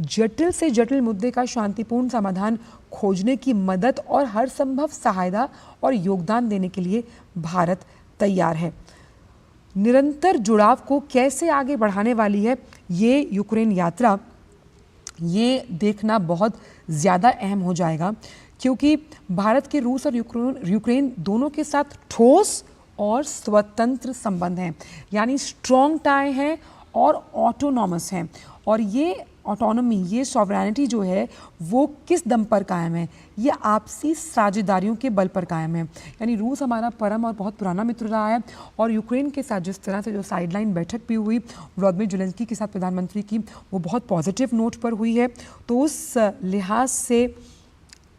जटिल से जटिल मुद्दे का शांतिपूर्ण समाधान खोजने की मदद और हर संभव सहायता और योगदान देने के लिए भारत तैयार है। निरंतर जुड़ाव को कैसे आगे बढ़ाने वाली है ये यूक्रेन यात्रा, ये देखना बहुत ज़्यादा अहम हो जाएगा, क्योंकि भारत के रूस और यूक्रेन दोनों के साथ ठोस और स्वतंत्र संबंध हैं, यानी स्ट्रॉन्ग टाई हैं और ऑटोनॉमस हैं। और ये ऑटोनॉमी, ये सॉवरेनिटी जो है वो किस दम पर कायम है? ये आपसी साझेदारियों के बल पर कायम है। यानी रूस हमारा परम और बहुत पुराना मित्र रहा है और यूक्रेन के साथ जिस तरह से जो साइडलाइन बैठक भी हुई व्लादिमीर ज़ेलेंस्की के साथ प्रधानमंत्री की, वो बहुत पॉजिटिव नोट पर हुई है। तो उस लिहाज से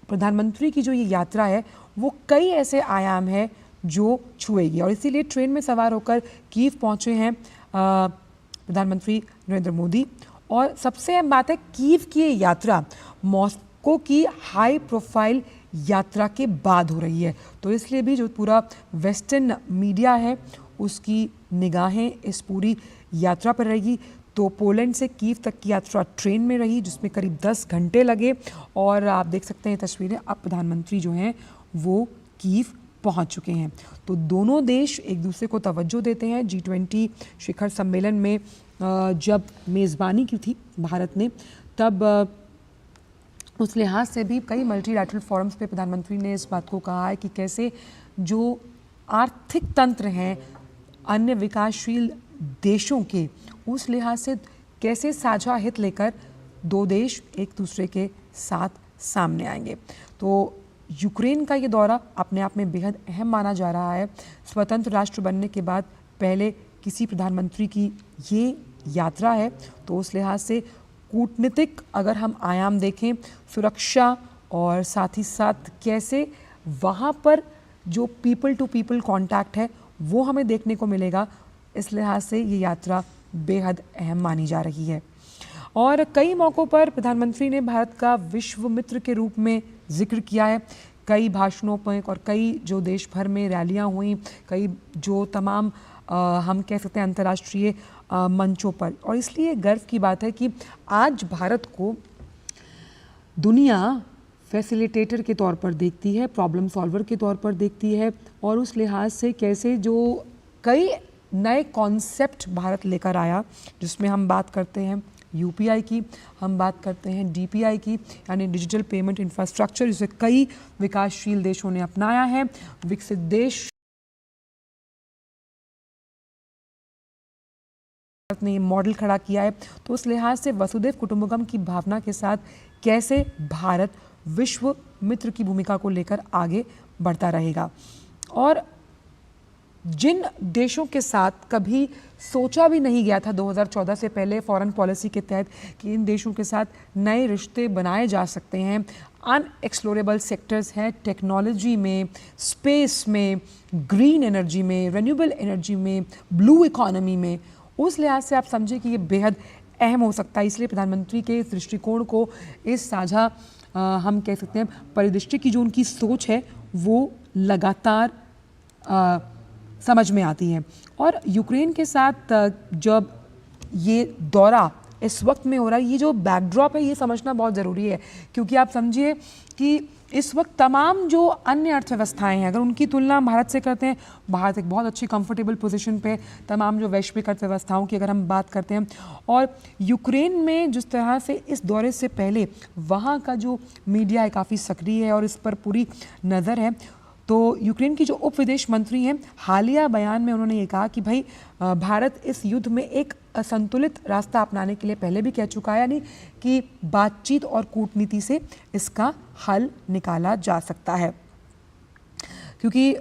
प्रधानमंत्री की जो ये यात्रा है वो कई ऐसे आयाम है जो छुएगी और इसीलिए ट्रेन में सवार होकर कीव पहुँचे हैं प्रधानमंत्री नरेंद्र मोदी। और सबसे अहम बात है, कीव की ये यात्रा मॉस्को की हाई प्रोफाइल यात्रा के बाद हो रही है, तो इसलिए भी जो पूरा वेस्टर्न मीडिया है उसकी निगाहें इस पूरी यात्रा पर रहेगी। तो पोलैंड से कीव तक की यात्रा ट्रेन में रही, जिसमें करीब 10 घंटे लगे और आप देख सकते हैं तस्वीरें, अब प्रधानमंत्री जो हैं वो कीव पहुंच चुके हैं। तो दोनों देश एक दूसरे को तवज्जो देते हैं। G20 शिखर सम्मेलन में जब मेज़बानी की थी भारत ने, तब उस लिहाज से भी कई मल्टीलैटरल फोरम्स पे प्रधानमंत्री ने इस बात को कहा है कि कैसे जो आर्थिक तंत्र हैं अन्य विकासशील देशों के, उस लिहाज से कैसे साझा हित लेकर दो देश एक दूसरे के साथ सामने आएंगे। तो यूक्रेन का ये दौरा अपने आप में बेहद अहम माना जा रहा है। स्वतंत्र राष्ट्र बनने के बाद पहले किसी प्रधानमंत्री की ये यात्रा है, तो उस लिहाज से कूटनीतिक अगर हम आयाम देखें, सुरक्षा और साथ ही साथ कैसे वहाँ पर जो पीपल टू पीपल कांटेक्ट है वो हमें देखने को मिलेगा, इस लिहाज से ये यात्रा बेहद अहम मानी जा रही है। और कई मौक़ों पर प्रधानमंत्री ने भारत का विश्व मित्र के रूप में जिक्र किया है। कई भाषणों पर और कई जो देश भर में रैलियां हुई, कई जो तमाम हम कह सकते हैं अंतर्राष्ट्रीय मंचों पर, और इसलिए गर्व की बात है कि आज भारत को दुनिया फैसिलिटेटर के तौर पर देखती है, प्रॉब्लम सॉल्वर के तौर पर देखती है, और उस लिहाज से कैसे जो कई नए कॉन्सेप्ट भारत लेकर आया, जिसमें हम बात करते हैं UPI की, हम बात करते हैं DPI की, यानी डिजिटल पेमेंट इंफ्रास्ट्रक्चर, जिसे कई विकासशील देशों ने अपनाया है। विकसित देश ने मॉडल खड़ा किया है। तो उस लिहाज से वसुदेव कुटुंबकम की भावना के साथ कैसे भारत विश्व मित्र की भूमिका को लेकर आगे बढ़ता रहेगा। और जिन देशों के साथ कभी सोचा भी नहीं गया था 2014 से पहले फॉरेन पॉलिसी के तहत कि इन देशों के साथ नए रिश्ते बनाए जा सकते हैं, अनएक्सप्लोरेबल सेक्टर्स हैं, टेक्नोलॉजी में, स्पेस में, ग्रीन एनर्जी में, रिन्यूएबल एनर्जी में, ब्लू इकोनॉमी में, उस लिहाज से आप समझे कि ये बेहद अहम हो सकता है। इसलिए प्रधानमंत्री के इस दृष्टिकोण को, इस साझा हम कह सकते हैं परिदृष्टि की जो उनकी सोच है, वो लगातार समझ में आती हैं। और यूक्रेन के साथ जब ये दौरा इस वक्त में हो रहा है, ये जो बैकड्रॉप है ये समझना बहुत ज़रूरी है, क्योंकि आप समझिए कि इस वक्त तमाम जो अन्य अर्थव्यवस्थाएं हैं, अगर उनकी तुलना हम भारत से करते हैं, भारत एक बहुत अच्छी कंफर्टेबल पोजीशन पे, तमाम जो वैश्विक अर्थव्यवस्थाओं की अगर हम बात करते हैं, और यूक्रेन में जिस तरह से इस दौरे से पहले वहाँ का जो मीडिया है काफ़ी सक्रिय है और इस पर पूरी नज़र है। तो यूक्रेन की जो उप विदेश मंत्री हैं, हालिया बयान में उन्होंने ये कहा कि भाई भारत इस युद्ध में एक असंतुलित रास्ता अपनाने के लिए पहले भी कह चुका है, यानी कि बातचीत और कूटनीति से इसका हल निकाला जा सकता है। क्योंकि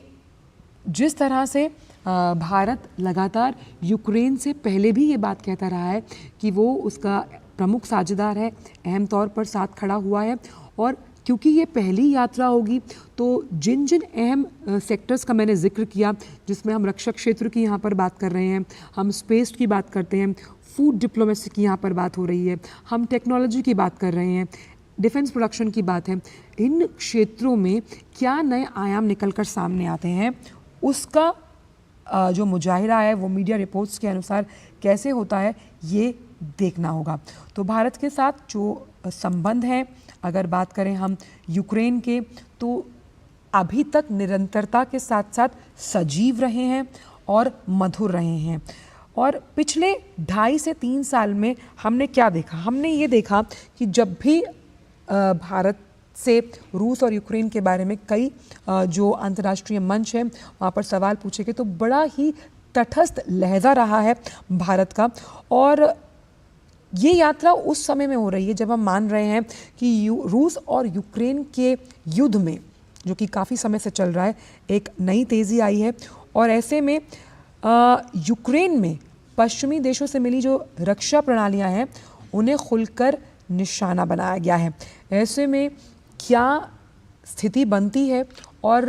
जिस तरह से भारत लगातार यूक्रेन से पहले भी ये बात कहता रहा है कि वो उसका प्रमुख साझेदार है, अहम तौर पर साथ खड़ा हुआ है, और क्योंकि ये पहली यात्रा होगी तो जिन जिन अहम सेक्टर्स का मैंने जिक्र किया, जिसमें हम रक्षा क्षेत्र की यहाँ पर बात कर रहे हैं, हम स्पेस की बात करते हैं, फूड डिप्लोमेसी की यहाँ पर बात हो रही है, हम टेक्नोलॉजी की बात कर रहे हैं, डिफेंस प्रोडक्शन की बात है, इन क्षेत्रों में क्या नए आयाम निकल कर सामने आते हैं, उसका जो मुजाहिरा है वो मीडिया रिपोर्ट्स के अनुसार कैसे होता है ये देखना होगा। तो भारत के साथ जो संबंध हैं, अगर बात करें हम यूक्रेन के, तो अभी तक निरंतरता के साथ साथ सजीव रहे हैं और मधुर रहे हैं। और पिछले 2.5 से 3 साल में हमने क्या देखा? हमने ये देखा कि जब भी भारत से रूस और यूक्रेन के बारे में कई जो अंतर्राष्ट्रीय मंच है वहाँ पर सवाल पूछे गए, तो बड़ा ही तटस्थ लहजा रहा है भारत का। और ये यात्रा उस समय में हो रही है जब हम मान रहे हैं कि रूस और यूक्रेन के युद्ध में, जो कि काफ़ी समय से चल रहा है, एक नई तेज़ी आई है। और ऐसे में यूक्रेन में पश्चिमी देशों से मिली जो रक्षा प्रणालियां हैं उन्हें खुलकर निशाना बनाया गया है। ऐसे में क्या स्थिति बनती है और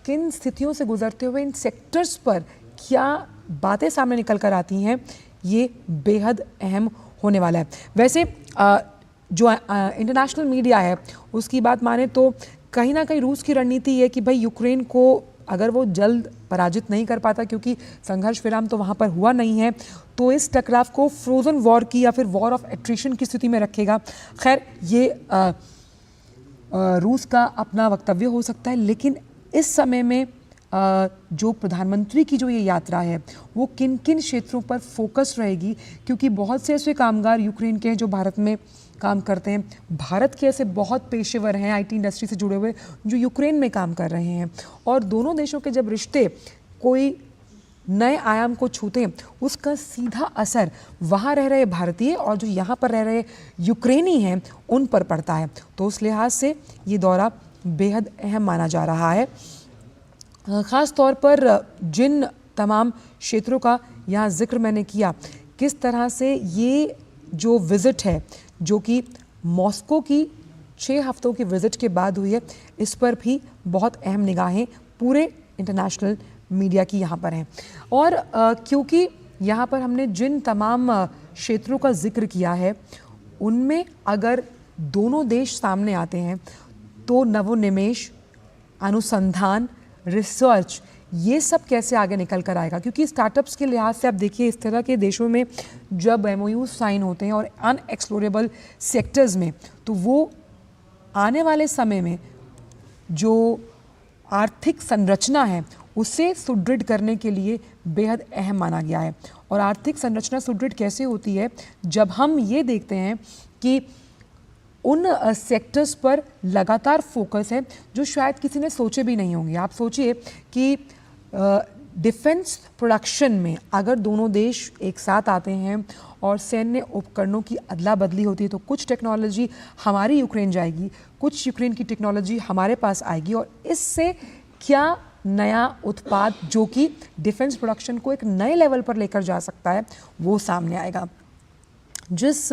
किन स्थितियों से गुजरते हुए इन सेक्टर्स पर क्या बातें सामने निकल कर आती हैं, ये बेहद अहम होने वाला है। वैसे जो इंटरनेशनल मीडिया है उसकी बात माने तो कहीं ना कहीं रूस की रणनीति है कि भाई यूक्रेन को अगर वो जल्द पराजित नहीं कर पाता, क्योंकि संघर्ष विराम तो वहाँ पर हुआ नहीं है, तो इस टकराव को फ्रोजन वॉर की या फिर वॉर ऑफ एट्रिशन की स्थिति में रखेगा। खैर ये रूस का अपना वक्तव्य हो सकता है, लेकिन इस समय में जो प्रधानमंत्री की जो ये यात्रा है वो किन किन क्षेत्रों पर फोकस रहेगी, क्योंकि बहुत से ऐसे कामगार यूक्रेन के हैं जो भारत में काम करते हैं, भारत के ऐसे बहुत पेशेवर हैं आईटी इंडस्ट्री से जुड़े हुए जो यूक्रेन में काम कर रहे हैं। और दोनों देशों के जब रिश्ते कोई नए आयाम को छूते हैं, उसका सीधा असर वहाँ रह रहे भारतीय और जो यहाँ पर रह रहे यूक्रेनी हैं उन पर पड़ता है। तो उस लिहाज से ये दौरा बेहद अहम माना जा रहा है। ख़ास तौर पर जिन तमाम क्षेत्रों का यहाँ जिक्र मैंने किया, किस तरह से ये जो विज़िट है जो कि मॉस्को की 6 हफ्तों की विज़िट के बाद हुई है, इस पर भी बहुत अहम निगाहें पूरे इंटरनेशनल मीडिया की यहाँ पर हैं। और क्योंकि यहाँ पर हमने जिन तमाम क्षेत्रों का जिक्र किया है उनमें अगर दोनों देश सामने आते हैं तो नवोन्मेष, अनुसंधान, रिसर्च, ये सब कैसे आगे निकल कर आएगा। क्योंकि स्टार्टअप्स के लिहाज से आप देखिए इस तरह के देशों में जब MOU साइन होते हैं और अनएक्सप्लोरेबल सेक्टर्स में, तो वो आने वाले समय में जो आर्थिक संरचना है उसे सुदृढ़ करने के लिए बेहद अहम माना गया है। और आर्थिक संरचना सुदृढ़ कैसे होती है, जब हम ये देखते हैं कि उन सेक्टर्स पर लगातार फोकस है जो शायद किसी ने सोचे भी नहीं होंगे। आप सोचिए कि डिफेंस प्रोडक्शन में अगर दोनों देश एक साथ आते हैं और सैन्य उपकरणों की अदला बदली होती है, तो कुछ टेक्नोलॉजी हमारी यूक्रेन जाएगी, कुछ यूक्रेन की टेक्नोलॉजी हमारे पास आएगी, और इससे क्या नया उत्पाद जो कि डिफेंस प्रोडक्शन को एक नए लेवल पर लेकर जा सकता है वो सामने आएगा। जिस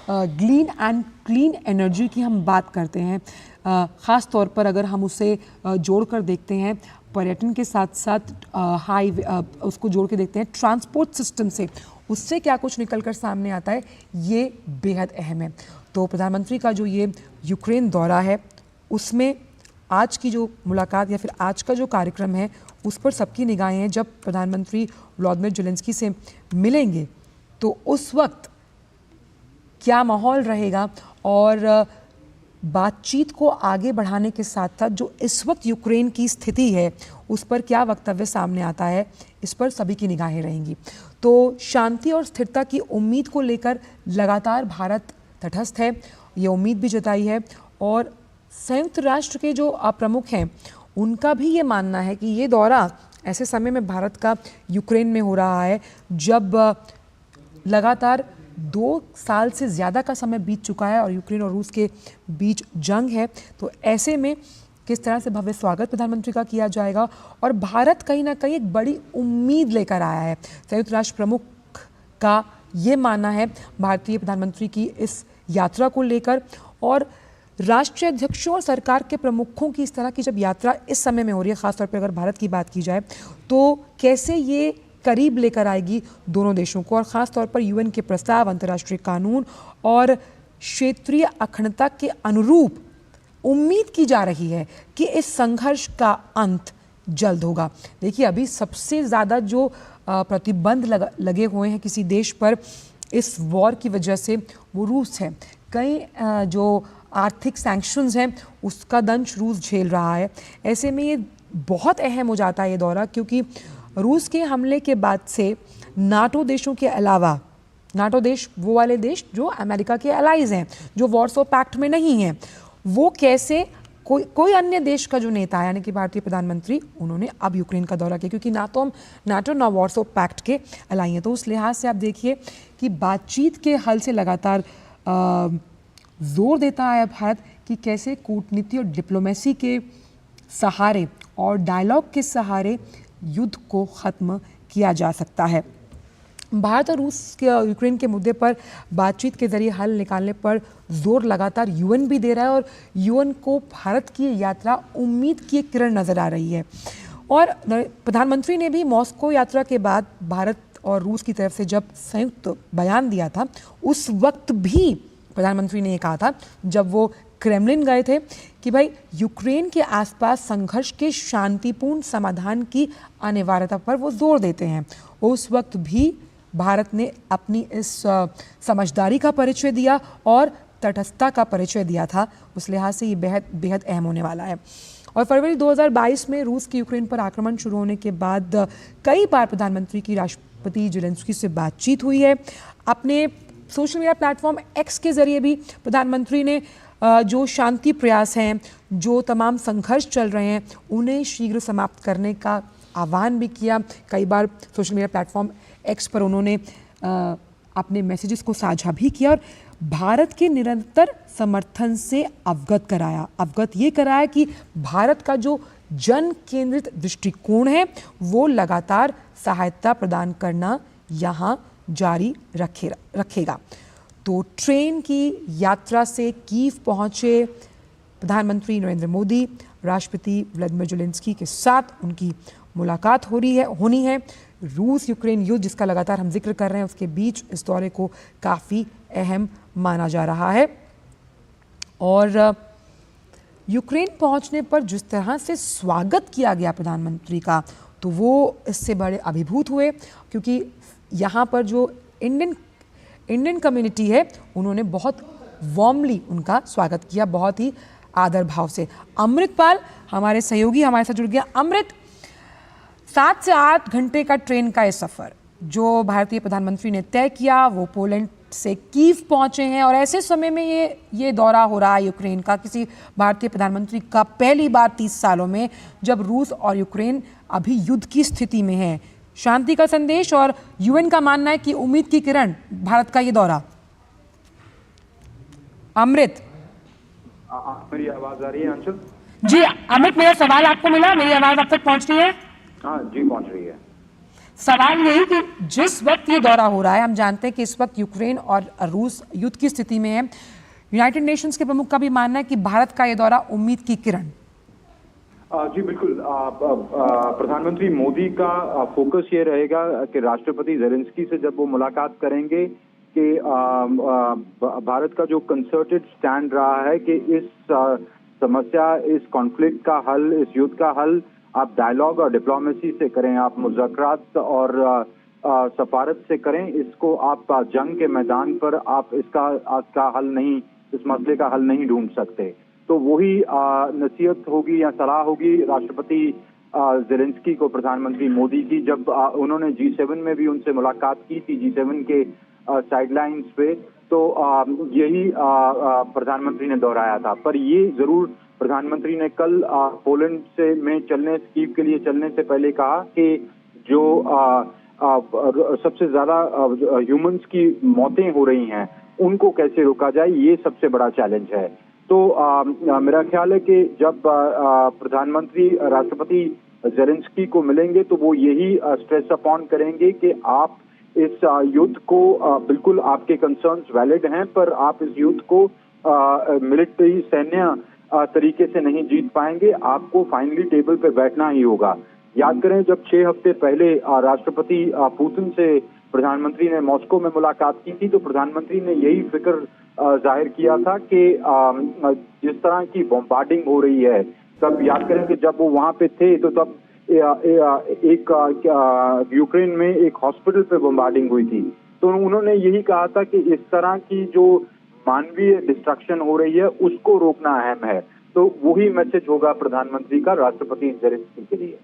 ग्रीन एंड क्लीन एनर्जी की हम बात करते हैं, ख़ास तौर पर अगर हम उसे जोड़कर देखते हैं पर्यटन के साथ साथ हाईवे, उसको जोड़ के देखते हैं ट्रांसपोर्ट सिस्टम से, उससे क्या कुछ निकल कर सामने आता है, ये बेहद अहम है। तो प्रधानमंत्री का जो ये यूक्रेन दौरा है उसमें आज की जो मुलाकात या फिर आज का जो कार्यक्रम है उस पर सबकी निगाहें हैं। जब प्रधानमंत्री व्लादिमीर ज़ेलेंस्की से मिलेंगे तो उस वक्त क्या माहौल रहेगा और बातचीत को आगे बढ़ाने के साथ साथ जो इस वक्त यूक्रेन की स्थिति है उस पर क्या वक्तव्य सामने आता है, इस पर सभी की निगाहें रहेंगी। तो शांति और स्थिरता की उम्मीद को लेकर लगातार भारत तटस्थ है, ये उम्मीद भी जताई है। और संयुक्त राष्ट्र के जो प्रमुख हैं उनका भी ये मानना है कि ये दौरा ऐसे समय में भारत का यूक्रेन में हो रहा है जब लगातार 2 साल से ज़्यादा का समय बीत चुका है और यूक्रेन और रूस के बीच जंग है। तो ऐसे में किस तरह से भव्य स्वागत प्रधानमंत्री का किया जाएगा और भारत कहीं ना कहीं एक बड़ी उम्मीद लेकर आया है। संयुक्त राष्ट्र प्रमुख का ये मानना है भारतीय प्रधानमंत्री की इस यात्रा को लेकर, और राष्ट्रीय अध्यक्षों और सरकार के प्रमुखों की इस तरह की जब यात्रा इस समय में हो रही है, खासतौर पर अगर भारत की बात की जाए, तो कैसे ये करीब लेकर आएगी दोनों देशों को, और ख़ास तौर पर यूएन के प्रस्ताव, अंतर्राष्ट्रीय कानून और क्षेत्रीय अखंडता के अनुरूप उम्मीद की जा रही है कि इस संघर्ष का अंत जल्द होगा। देखिए, अभी सबसे ज़्यादा जो प्रतिबंध लगे हुए हैं किसी देश पर इस वॉर की वजह से वो रूस है। कई जो आर्थिक सैंक्शंस हैं उसका दंश रूस झेल रहा है। ऐसे में ये बहुत अहम हो जाता है ये दौरा, क्योंकि रूस के हमले के बाद से नाटो देशों के अलावा, नाटो देश वो वाले देश जो अमेरिका के एलाइज हैं, जो वॉर्सो पैक्ट में नहीं हैं, वो कैसे कोई अन्य देश का जो नेता है यानी कि भारतीय प्रधानमंत्री, उन्होंने अब यूक्रेन का दौरा किया, क्योंकि नाटो ना वॉर्सो पैक्ट के अलाई हैं। तो उस लिहाज से आप देखिए कि बातचीत के हल से लगातार जोर देता है भारत कि कैसे कूटनीति और डिप्लोमेसी के सहारे और डायलॉग के सहारे युद्ध को ख़त्म किया जा सकता है। भारत और रूस के यूक्रेन के मुद्दे पर बातचीत के जरिए हल निकालने पर जोर लगातार यूएन भी दे रहा है, और यूएन को भारत की यात्रा उम्मीद की एक किरण नज़र आ रही है। और प्रधानमंत्री ने भी मॉस्को यात्रा के बाद भारत और रूस की तरफ से जब संयुक्त बयान दिया था, उस वक्त भी प्रधानमंत्री ने ये कहा था, जब वो क्रेमलिन गए थे, कि भाई यूक्रेन के आसपास संघर्ष के शांतिपूर्ण समाधान की अनिवार्यता पर वो जोर देते हैं। उस वक्त भी भारत ने अपनी इस समझदारी का परिचय दिया और तटस्थता का परिचय दिया था। उस लिहाज से ये बेहद अहम होने वाला है। और फरवरी 2022 में रूस के यूक्रेन पर आक्रमण शुरू होने के बाद कई बार प्रधानमंत्री की राष्ट्रपति ज़ेलेंस्की से बातचीत हुई है। अपने सोशल मीडिया प्लेटफॉर्म एक्स के जरिए भी प्रधानमंत्री ने जो शांति प्रयास हैं, जो तमाम संघर्ष चल रहे हैं, उन्हें शीघ्र समाप्त करने का आह्वान भी किया। कई बार सोशल मीडिया प्लेटफॉर्म एक्स पर उन्होंने अपने मैसेजेस को साझा भी किया और भारत के निरंतर समर्थन से अवगत ये कराया कि भारत का जो जन केंद्रित दृष्टिकोण है वो लगातार सहायता प्रदान करना यहाँ जारी रखेगा। तो ट्रेन की यात्रा से कीव पहुँचे प्रधानमंत्री नरेंद्र मोदी, राष्ट्रपति व्लादिमीर ज़ेलेंस्की के साथ उनकी मुलाकात होनी है। रूस यूक्रेन युद्ध जिसका लगातार हम जिक्र कर रहे हैं, उसके बीच इस दौरे को काफ़ी अहम माना जा रहा है। और यूक्रेन पहुंचने पर जिस तरह से स्वागत किया गया प्रधानमंत्री का, तो वो इससे बड़े अभिभूत हुए, क्योंकि यहाँ पर जो इंडियन कम्युनिटी है उन्होंने बहुत वार्मली उनका स्वागत किया, बहुत ही आदर भाव से। अमृतपाल हमारे सहयोगी हमारे साथ जुड़ गया। अमृत, 7 से 8 घंटे का ट्रेन का ये सफ़र जो भारतीय प्रधानमंत्री ने तय किया, वो पोलैंड से कीव पहुंचे हैं, और ऐसे समय में ये दौरा हो रहा है यूक्रेन का, किसी भारतीय प्रधानमंत्री का पहली बार 30 सालों में, जब रूस और यूक्रेन अभी युद्ध की स्थिति में है। शांति का संदेश और यूएन का मानना है कि उम्मीद की किरण भारत का ये दौरा। अमृत, मेरी आवाज आ रही है अंशुल? जी अमृत, मेरा सवाल आपको मिला? मेरी आवाज आप तक पहुंच रही है? हाँ जी, पहुंच रही है। सवाल यही कि जिस वक्त ये दौरा हो रहा है, हम जानते हैं कि इस वक्त यूक्रेन और रूस युद्ध की स्थिति में है, यूनाइटेड नेशंस के प्रमुख का भी मानना है कि भारत का ये दौरा उम्मीद की किरण। जी बिल्कुल, प्रधानमंत्री मोदी का फोकस ये रहेगा कि राष्ट्रपति ज़ेलेंस्की से जब वो मुलाकात करेंगे कि भारत का जो कंसर्टेड स्टैंड रहा है कि इस समस्या, इस कॉन्फ्लिक्ट का हल, इस युद्ध का हल आप डायलॉग और डिप्लोमेसी से करें, आप मुज़ाकरात और सफारत से करें, इसको आप जंग के मैदान पर आप इसका हल नहीं, इस मसले का हल नहीं ढूंढ सकते। तो वही नसीहत होगी या सलाह होगी राष्ट्रपति ज़ेलेंस्की को प्रधानमंत्री मोदी की, जब उन्होंने G7 में भी उनसे मुलाकात की थी, G7 के साइडलाइंस पे, तो यही प्रधानमंत्री ने दोहराया था। पर ये जरूर प्रधानमंत्री ने कल पोलैंड कीव के लिए चलने से पहले कहा कि जो सबसे ज्यादा ह्यूमंस की मौतें हो रही हैं उनको कैसे रोका जाए, ये सबसे बड़ा चैलेंज है। तो मेरा ख्याल है कि जब प्रधानमंत्री राष्ट्रपति ज़ेलेंस्की को मिलेंगे तो वो यही स्ट्रेस अपॉन करेंगे कि आप इस युद्ध को, बिल्कुल आपके कंसर्न्स वैलिड हैं, पर आप इस युद्ध को मिलिट्री सैन्य तरीके से नहीं जीत पाएंगे, आपको फाइनली टेबल पे बैठना ही होगा। याद करें जब 6 हफ्ते पहले राष्ट्रपति पुतिन से प्रधानमंत्री ने मॉस्को में मुलाकात की थी, तो प्रधानमंत्री ने यही फिक्र जाहिर किया था कि जिस तरह की बॉम्बार्डिंग हो रही है, तब याद करें कि जब वो वहां पे थे तो तब एक यूक्रेन में एक हॉस्पिटल पे बॉम्बार्डिंग हुई थी, तो उन्होंने यही कहा था कि इस तरह की जो मानवीय डिस्ट्रक्शन हो रही है उसको रोकना अहम है। तो वही मैसेज होगा प्रधानमंत्री का राष्ट्रपति ज़ेलेंस्की के लिए।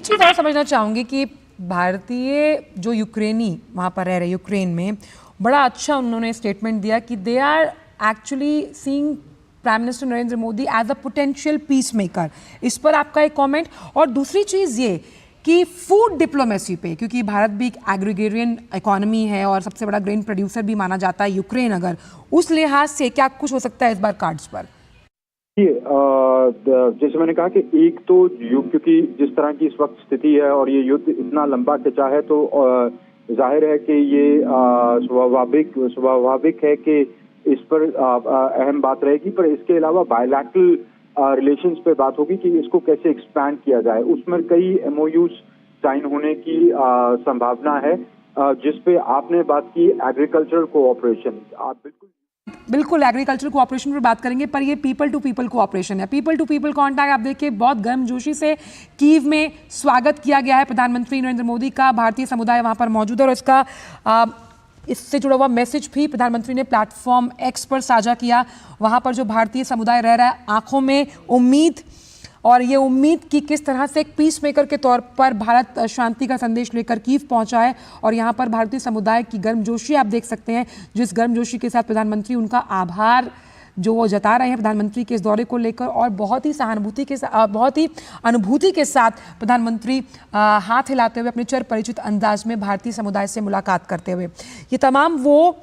चीज़ और समझना चाहूँगी कि भारतीय जो यूक्रेनी वहाँ पर रह रहे यूक्रेन में, बड़ा अच्छा उन्होंने स्टेटमेंट दिया कि they are actually seeing prime minister Narendra Modi as a potential peace maker. इस पर आपका एक कमेंट। और दूसरी चीज़ ये कि फूड डिप्लोमेसी पे, क्योंकि भारत भी एक एग्रीगेरियन इकोनॉमी है और सबसे बड़ा ग्रेन प्रोड्यूसर भी माना जाता है यूक्रेन, अगर उस लिहाज से क्या कुछ हो सकता है इस बार कार्ड्स पर? जैसे मैंने कहा कि एक तो क्योंकि जिस तरह की इस वक्त स्थिति है और ये युद्ध इतना लंबा खिंचा है, तो जाहिर है कि ये स्वाभाविक है कि इस पर अहम बात रहेगी। पर इसके अलावा बायलैटरल रिलेशंस पे बात होगी कि इसको कैसे एक्सपैंड किया जाए। उसमें कई MOUs साइन होने की संभावना है, जिस पे आपने बात की एग्रीकल्चरल कोऑपरेशन। आप बिल्कुल एग्रीकल्चर कोऑपरेशन पर बात करेंगे, पर ये पीपल टू पीपल कोऑपरेशन है। पीपल टू पीपल कॉन्टैक्ट आप देखिए, बहुत गर्मजोशी से कीव में स्वागत किया गया है प्रधानमंत्री नरेंद्र मोदी का। भारतीय समुदाय वहां पर मौजूद है और इसका इससे जुड़ा हुआ मैसेज भी प्रधानमंत्री ने प्लेटफॉर्म X पर साझा किया। वहां पर जो भारतीय समुदाय रह रहा है, आंखों में उम्मीद, और ये उम्मीद कि किस तरह से एक पीस मेकर के तौर पर भारत शांति का संदेश लेकर कीव पहुंचा है। और यहाँ पर भारतीय समुदाय की गर्मजोशी आप देख सकते हैं, जिस गर्मजोशी के साथ प्रधानमंत्री उनका आभार जो वो जता रहे हैं प्रधानमंत्री के इस दौरे को लेकर, और बहुत ही सहानुभूति के साथ, बहुत ही अनुभूति के साथ प्रधानमंत्री हाथ हिलाते हुए अपने चिर परिचित अंदाज में भारतीय समुदाय से मुलाकात करते हुए। ये तमाम वो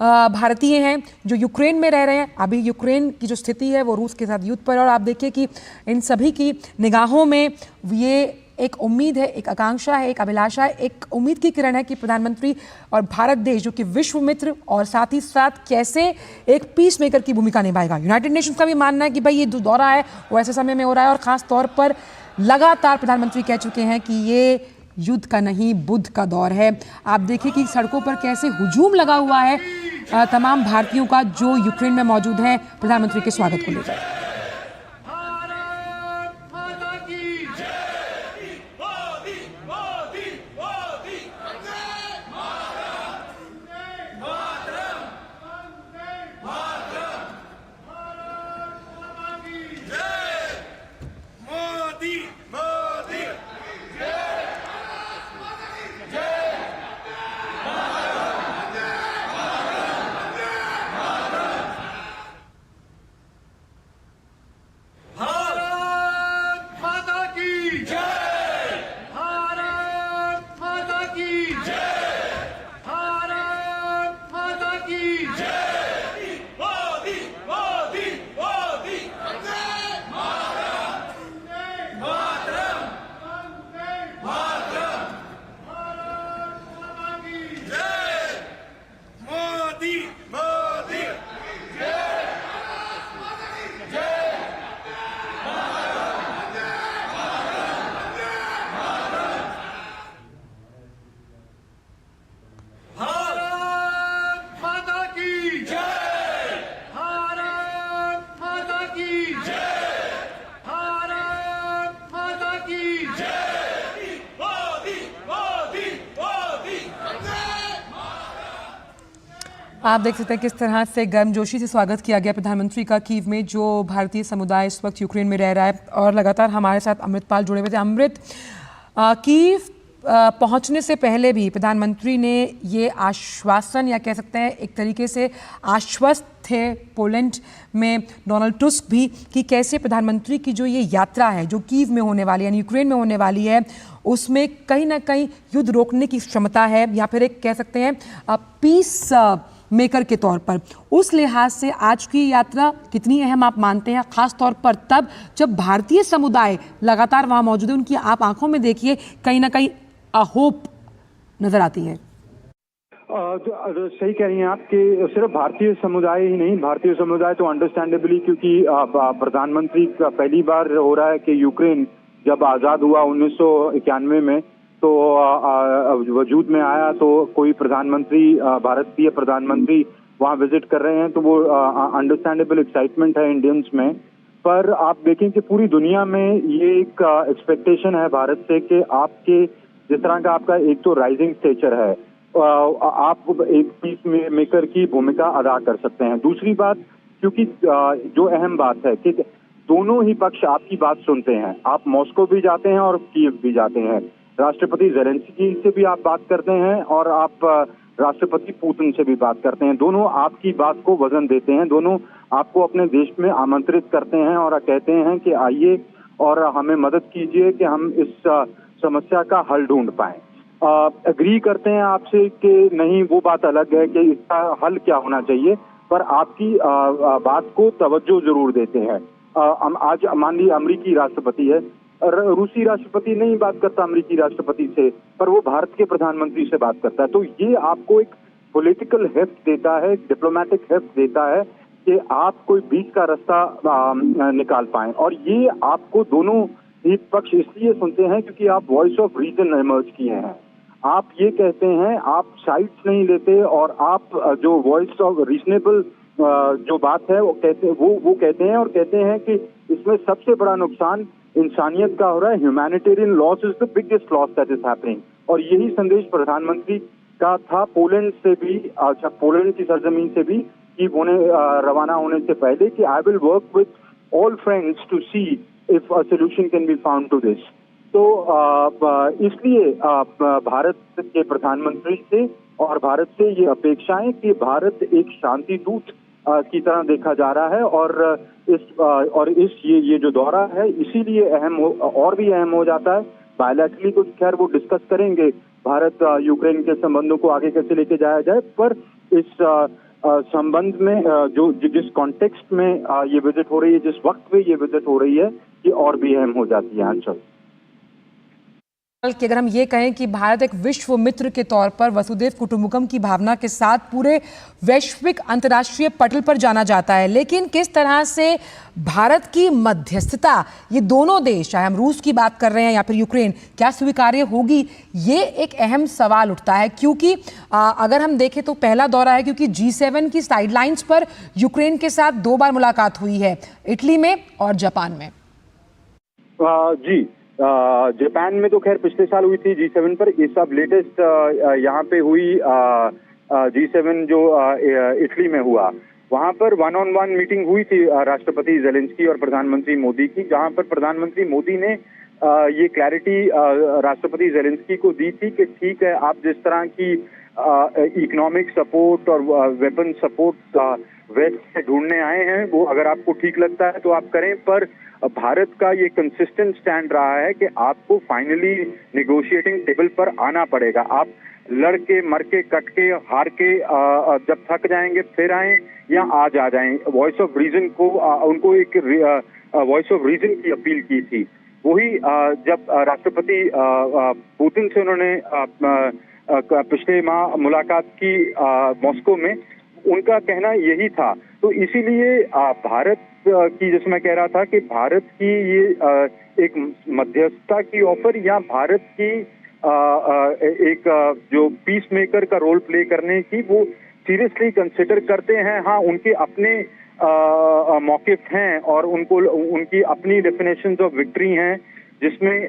भारतीय हैं जो यूक्रेन में रह रहे हैं। अभी यूक्रेन की जो स्थिति है वो रूस के साथ युद्ध पर, और आप देखिए कि इन सभी की निगाहों में ये एक उम्मीद है, एक आकांक्षा है, एक अभिलाषा है, एक उम्मीद की किरण है कि प्रधानमंत्री और भारत देश जो कि विश्व मित्र और साथ ही साथ कैसे एक पीस मेकर की भूमिका निभाएगा। यूनाइटेड नेशंस का भी मानना है कि भाई ये जो दौरा है वो ऐसे समय में हो रहा है, और ख़ास तौर पर लगातार प्रधानमंत्री कह चुके हैं कि ये युद्ध का नहीं बुद्ध का दौर है। आप देखिए कि सड़कों पर कैसे हुजूम लगा हुआ है तमाम भारतीयों का जो यूक्रेन में मौजूद हैं प्रधानमंत्री के स्वागत को लेकर। आप देख सकते हैं किस तरह से गर्मजोशी से स्वागत किया गया प्रधानमंत्री का कीव में, जो भारतीय समुदाय इस वक्त यूक्रेन में रह रहा है। और लगातार हमारे साथ अमृतपाल जुड़े हुए थे। अमृत, कीव पहुंचने से पहले भी प्रधानमंत्री ने ये आश्वासन, या कह सकते हैं एक तरीके से आश्वस्त थे पोलैंड में डोनाल्ड टस्क भी, कि कैसे प्रधानमंत्री की जो ये यात्रा है जो कीव में होने वाली है, यानी यूक्रेन में होने वाली है, उसमें कहीं ना कहीं युद्ध रोकने की क्षमता है, या फिर एक कह सकते हैं पीस मेकर के तौर पर। उस लिहाज से आज की यात्रा कितनी अहम आप मानते हैं, खास तौर पर तब जब भारतीय समुदाय लगातार वहां मौजूद है, उनकी आप आंखों में देखिए कहीं ना कहीं होप नजर आती है। सही कह रही हैं आप कि सिर्फ भारतीय समुदाय ही नहीं, भारतीय समुदाय तो अंडरस्टैंडेबली, क्योंकि प्रधानमंत्री का पहली बार हो रहा है कि यूक्रेन जब आज़ाद हुआ 1991 में तो वजूद में आया, तो कोई प्रधानमंत्री, भारतीय प्रधानमंत्री वहाँ विजिट कर रहे हैं, तो वो अंडरस्टैंडेबल एक्साइटमेंट है इंडियंस में। पर आप देखें कि पूरी दुनिया में ये एक एक्सपेक्टेशन है भारत से कि आपके जिस तरह का आपका एक तो राइजिंग स्टेचर है, आप एक पीस मेकर की भूमिका अदा कर सकते हैं। दूसरी बात, क्योंकि जो अहम बात है कि दोनों ही पक्ष आपकी बात सुनते हैं, आप मॉस्को भी जाते हैं और कीव भी जाते हैं, राष्ट्रपति ज़ेलेंस्की से भी आप बात करते हैं और आप राष्ट्रपति पुतिन से भी बात करते हैं। दोनों आपकी बात को वजन देते हैं, दोनों आपको अपने देश में आमंत्रित करते हैं और कहते हैं कि आइए और हमें मदद कीजिए कि हम इस समस्या का हल ढूंढ पाएं। एग्री करते हैं आपसे कि नहीं, वो बात अलग है कि इसका हल क्या होना चाहिए, पर आपकी बात को तवज्जो जरूर देते हैं। आज मान लीजिए अमेरिकी राष्ट्रपति है, रूसी राष्ट्रपति नहीं बात करता अमेरिकी राष्ट्रपति से, पर वो भारत के प्रधानमंत्री से बात करता है। तो ये आपको एक पॉलिटिकल हेफ्ट देता है, डिप्लोमेटिक हेफ्ट देता है कि आप कोई बीच का रास्ता निकाल पाएं। और ये आपको दोनों ही पक्ष इसलिए सुनते हैं क्योंकि आप वॉइस ऑफ रीजन इमर्ज किए हैं। आप ये कहते हैं, आप साइड्स नहीं लेते, और आप जो वॉइस ऑफ रीजनेबल जो बात है वो कहते हैं और कहते हैं कि इसमें सबसे बड़ा नुकसान इंसानियत का हो रहा है। Humanitarian loss is the biggest loss that is happening. और यही संदेश प्रधानमंत्री का था पोलैंड से भी, अच्छा पोलैंड की सरजमीन से भी, कि रवाना होने से पहले कि I will work with all friends to see if a solution can be found to this. तो इसलिए भारत के प्रधानमंत्री से और भारत से ये अपेक्षाएं कि भारत एक शांति दूत की तरह देखा जा रहा है, और इस ये जो दौरा है इसीलिए और भी अहम हो जाता है। बायलैटरली कुछ खैर वो डिस्कस करेंगे, भारत यूक्रेन के संबंधों को आगे कैसे लेके जाया जाए, पर इस संबंध में जिस कॉन्टेक्स्ट में ये विजिट हो रही है, जिस वक्त पे ये विजिट हो रही है, ये और भी अहम हो जाती है। आंचल, कि अगर हम ये कहें कि भारत एक विश्व मित्र के तौर पर वसुधैव कुटुंबकम की भावना के साथ पूरे वैश्विक अंतर्राष्ट्रीय पटल पर जाना जाता है, लेकिन किस तरह से भारत की मध्यस्थता ये दोनों देश, चाहे हम रूस की बात कर रहे हैं या फिर यूक्रेन, क्या स्वीकार्य होगी, ये एक अहम सवाल उठता है। क्योंकि अगर हम देखें तो पहला दौरा है, क्योंकि G7 की साइडलाइंस पर यूक्रेन के साथ 2 बार मुलाकात हुई है, इटली में और जापान में। जी, जापान में तो खैर पिछले साल हुई थी G7 पर, इस अब लेटेस्ट यहाँ पे हुई G7 जो इटली में हुआ, वहाँ पर 1-on-1 मीटिंग हुई थी राष्ट्रपति ज़ेलेंस्की और प्रधानमंत्री मोदी की, जहाँ पर प्रधानमंत्री मोदी ने ये क्लैरिटी राष्ट्रपति ज़ेलेंस्की को दी थी कि ठीक है, आप जिस तरह की इकोनॉमिक सपोर्ट और वेपन सपोर्ट वेस्ट से ढूंढने आए हैं, वो अगर आपको ठीक लगता है तो आप करें, पर भारत का ये कंसिस्टेंट स्टैंड रहा है कि आपको फाइनली नेगोशिएटिंग टेबल पर आना पड़ेगा। आप लड़ के, मर के, कट के, हार के जब थक जाएंगे फिर आए या आज आ जाएं। वॉइस ऑफ रीजन को उनको एक वॉइस ऑफ रीजन की अपील की थी। वही जब राष्ट्रपति पुतिन से उन्होंने पिछले माह मुलाकात की मॉस्को में, उनका कहना यही था। तो इसीलिए भारत की, जैसे मैं कह रहा था कि भारत की ये एक मध्यस्थता की ऑफर या भारत की एक जो पीस मेकर का रोल प्ले करने की वो सीरियसली कंसिडर करते हैं। हाँ, उनके अपने मौकिफ हैं और उनकी अपनी डेफिनेशंस ऑफ विक्ट्री हैं, जिसमें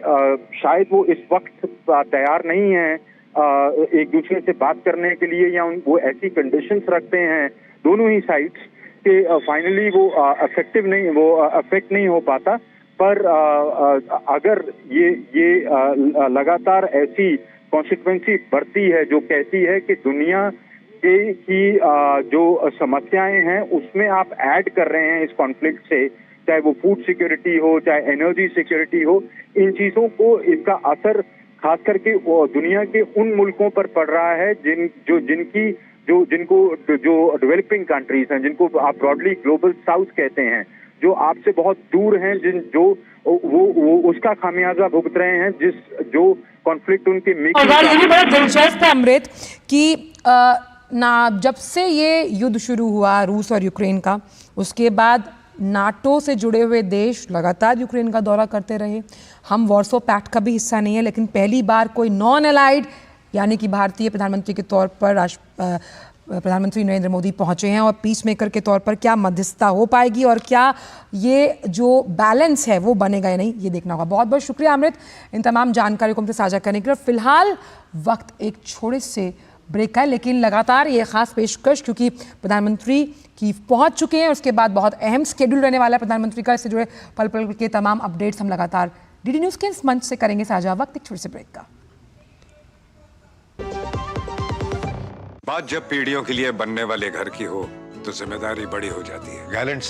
शायद वो इस वक्त तैयार नहीं है एक दूसरे से बात करने के लिए या वो ऐसी कंडीशंस रखते हैं दोनों ही साइड्स कि फाइनली वो अफेक्ट नहीं हो पाता। पर अगर ये लगातार ऐसी कॉन्सिक्वेंसी बढ़ती है जो कहती है कि दुनिया की जो समस्याएं हैं उसमें आप ऐड कर रहे हैं इस कॉन्फ्लिक्ट से, चाहे वो फूड सिक्योरिटी हो, चाहे एनर्जी सिक्योरिटी हो, इन चीजों को इसका असर खास करके दुनिया के उन मुल्कों पर पड़ रहा है जिनको डेवलपिंग कंट्रीज हैं, जिनको आप ब्रॉडली ग्लोबल साउथ कहते हैं, जो आपसे बहुत दूर हैं, वो उसका खामियाजा भुगत रहे हैं, जो कॉन्फ्लिक्ट उनके और ये भी बड़ा दिलचस्प है अमृत कि जब से ये युद्ध शुरू हुआ रूस और यूक्रेन का, उसके बाद नाटो से जुड़े हुए देश लगातार यूक्रेन का दौरा करते रहे। हम वॉर्सो पैक्ट का भी हिस्सा नहीं है, लेकिन पहली बार कोई नॉन अलाइड यानी कि भारतीय प्रधानमंत्री के तौर पर प्रधानमंत्री नरेंद्र मोदी पहुंचे हैं और पीस मेकर के तौर पर क्या मध्यस्थता हो पाएगी और क्या ये जो बैलेंस है वो बनेगा या नहीं, ये देखना होगा। बहुत बहुत शुक्रिया अमृत इन तमाम जानकारियों को हमसे साझा करने के लिए। फिलहाल वक्त एक छोटे से ब्रेक का है, लेकिन लगातार ये खास पेशकश क्योंकि प्रधानमंत्री की पहुंच चुके हैं, उसके बाद बहुत अहम शेड्यूल रहने वाला है प्रधानमंत्री का, इससे जुड़े पल पल के तमाम अपडेट्स हम लगातार डीडी न्यूज़ के इस मंच से करेंगे साझा। वक्त एक छोटे से ब्रेक का। बात जब पीढ़ियों के लिए बनने वाले घर की हो तो जिम्मेदारी बड़ी हो जाती है। गैलेंट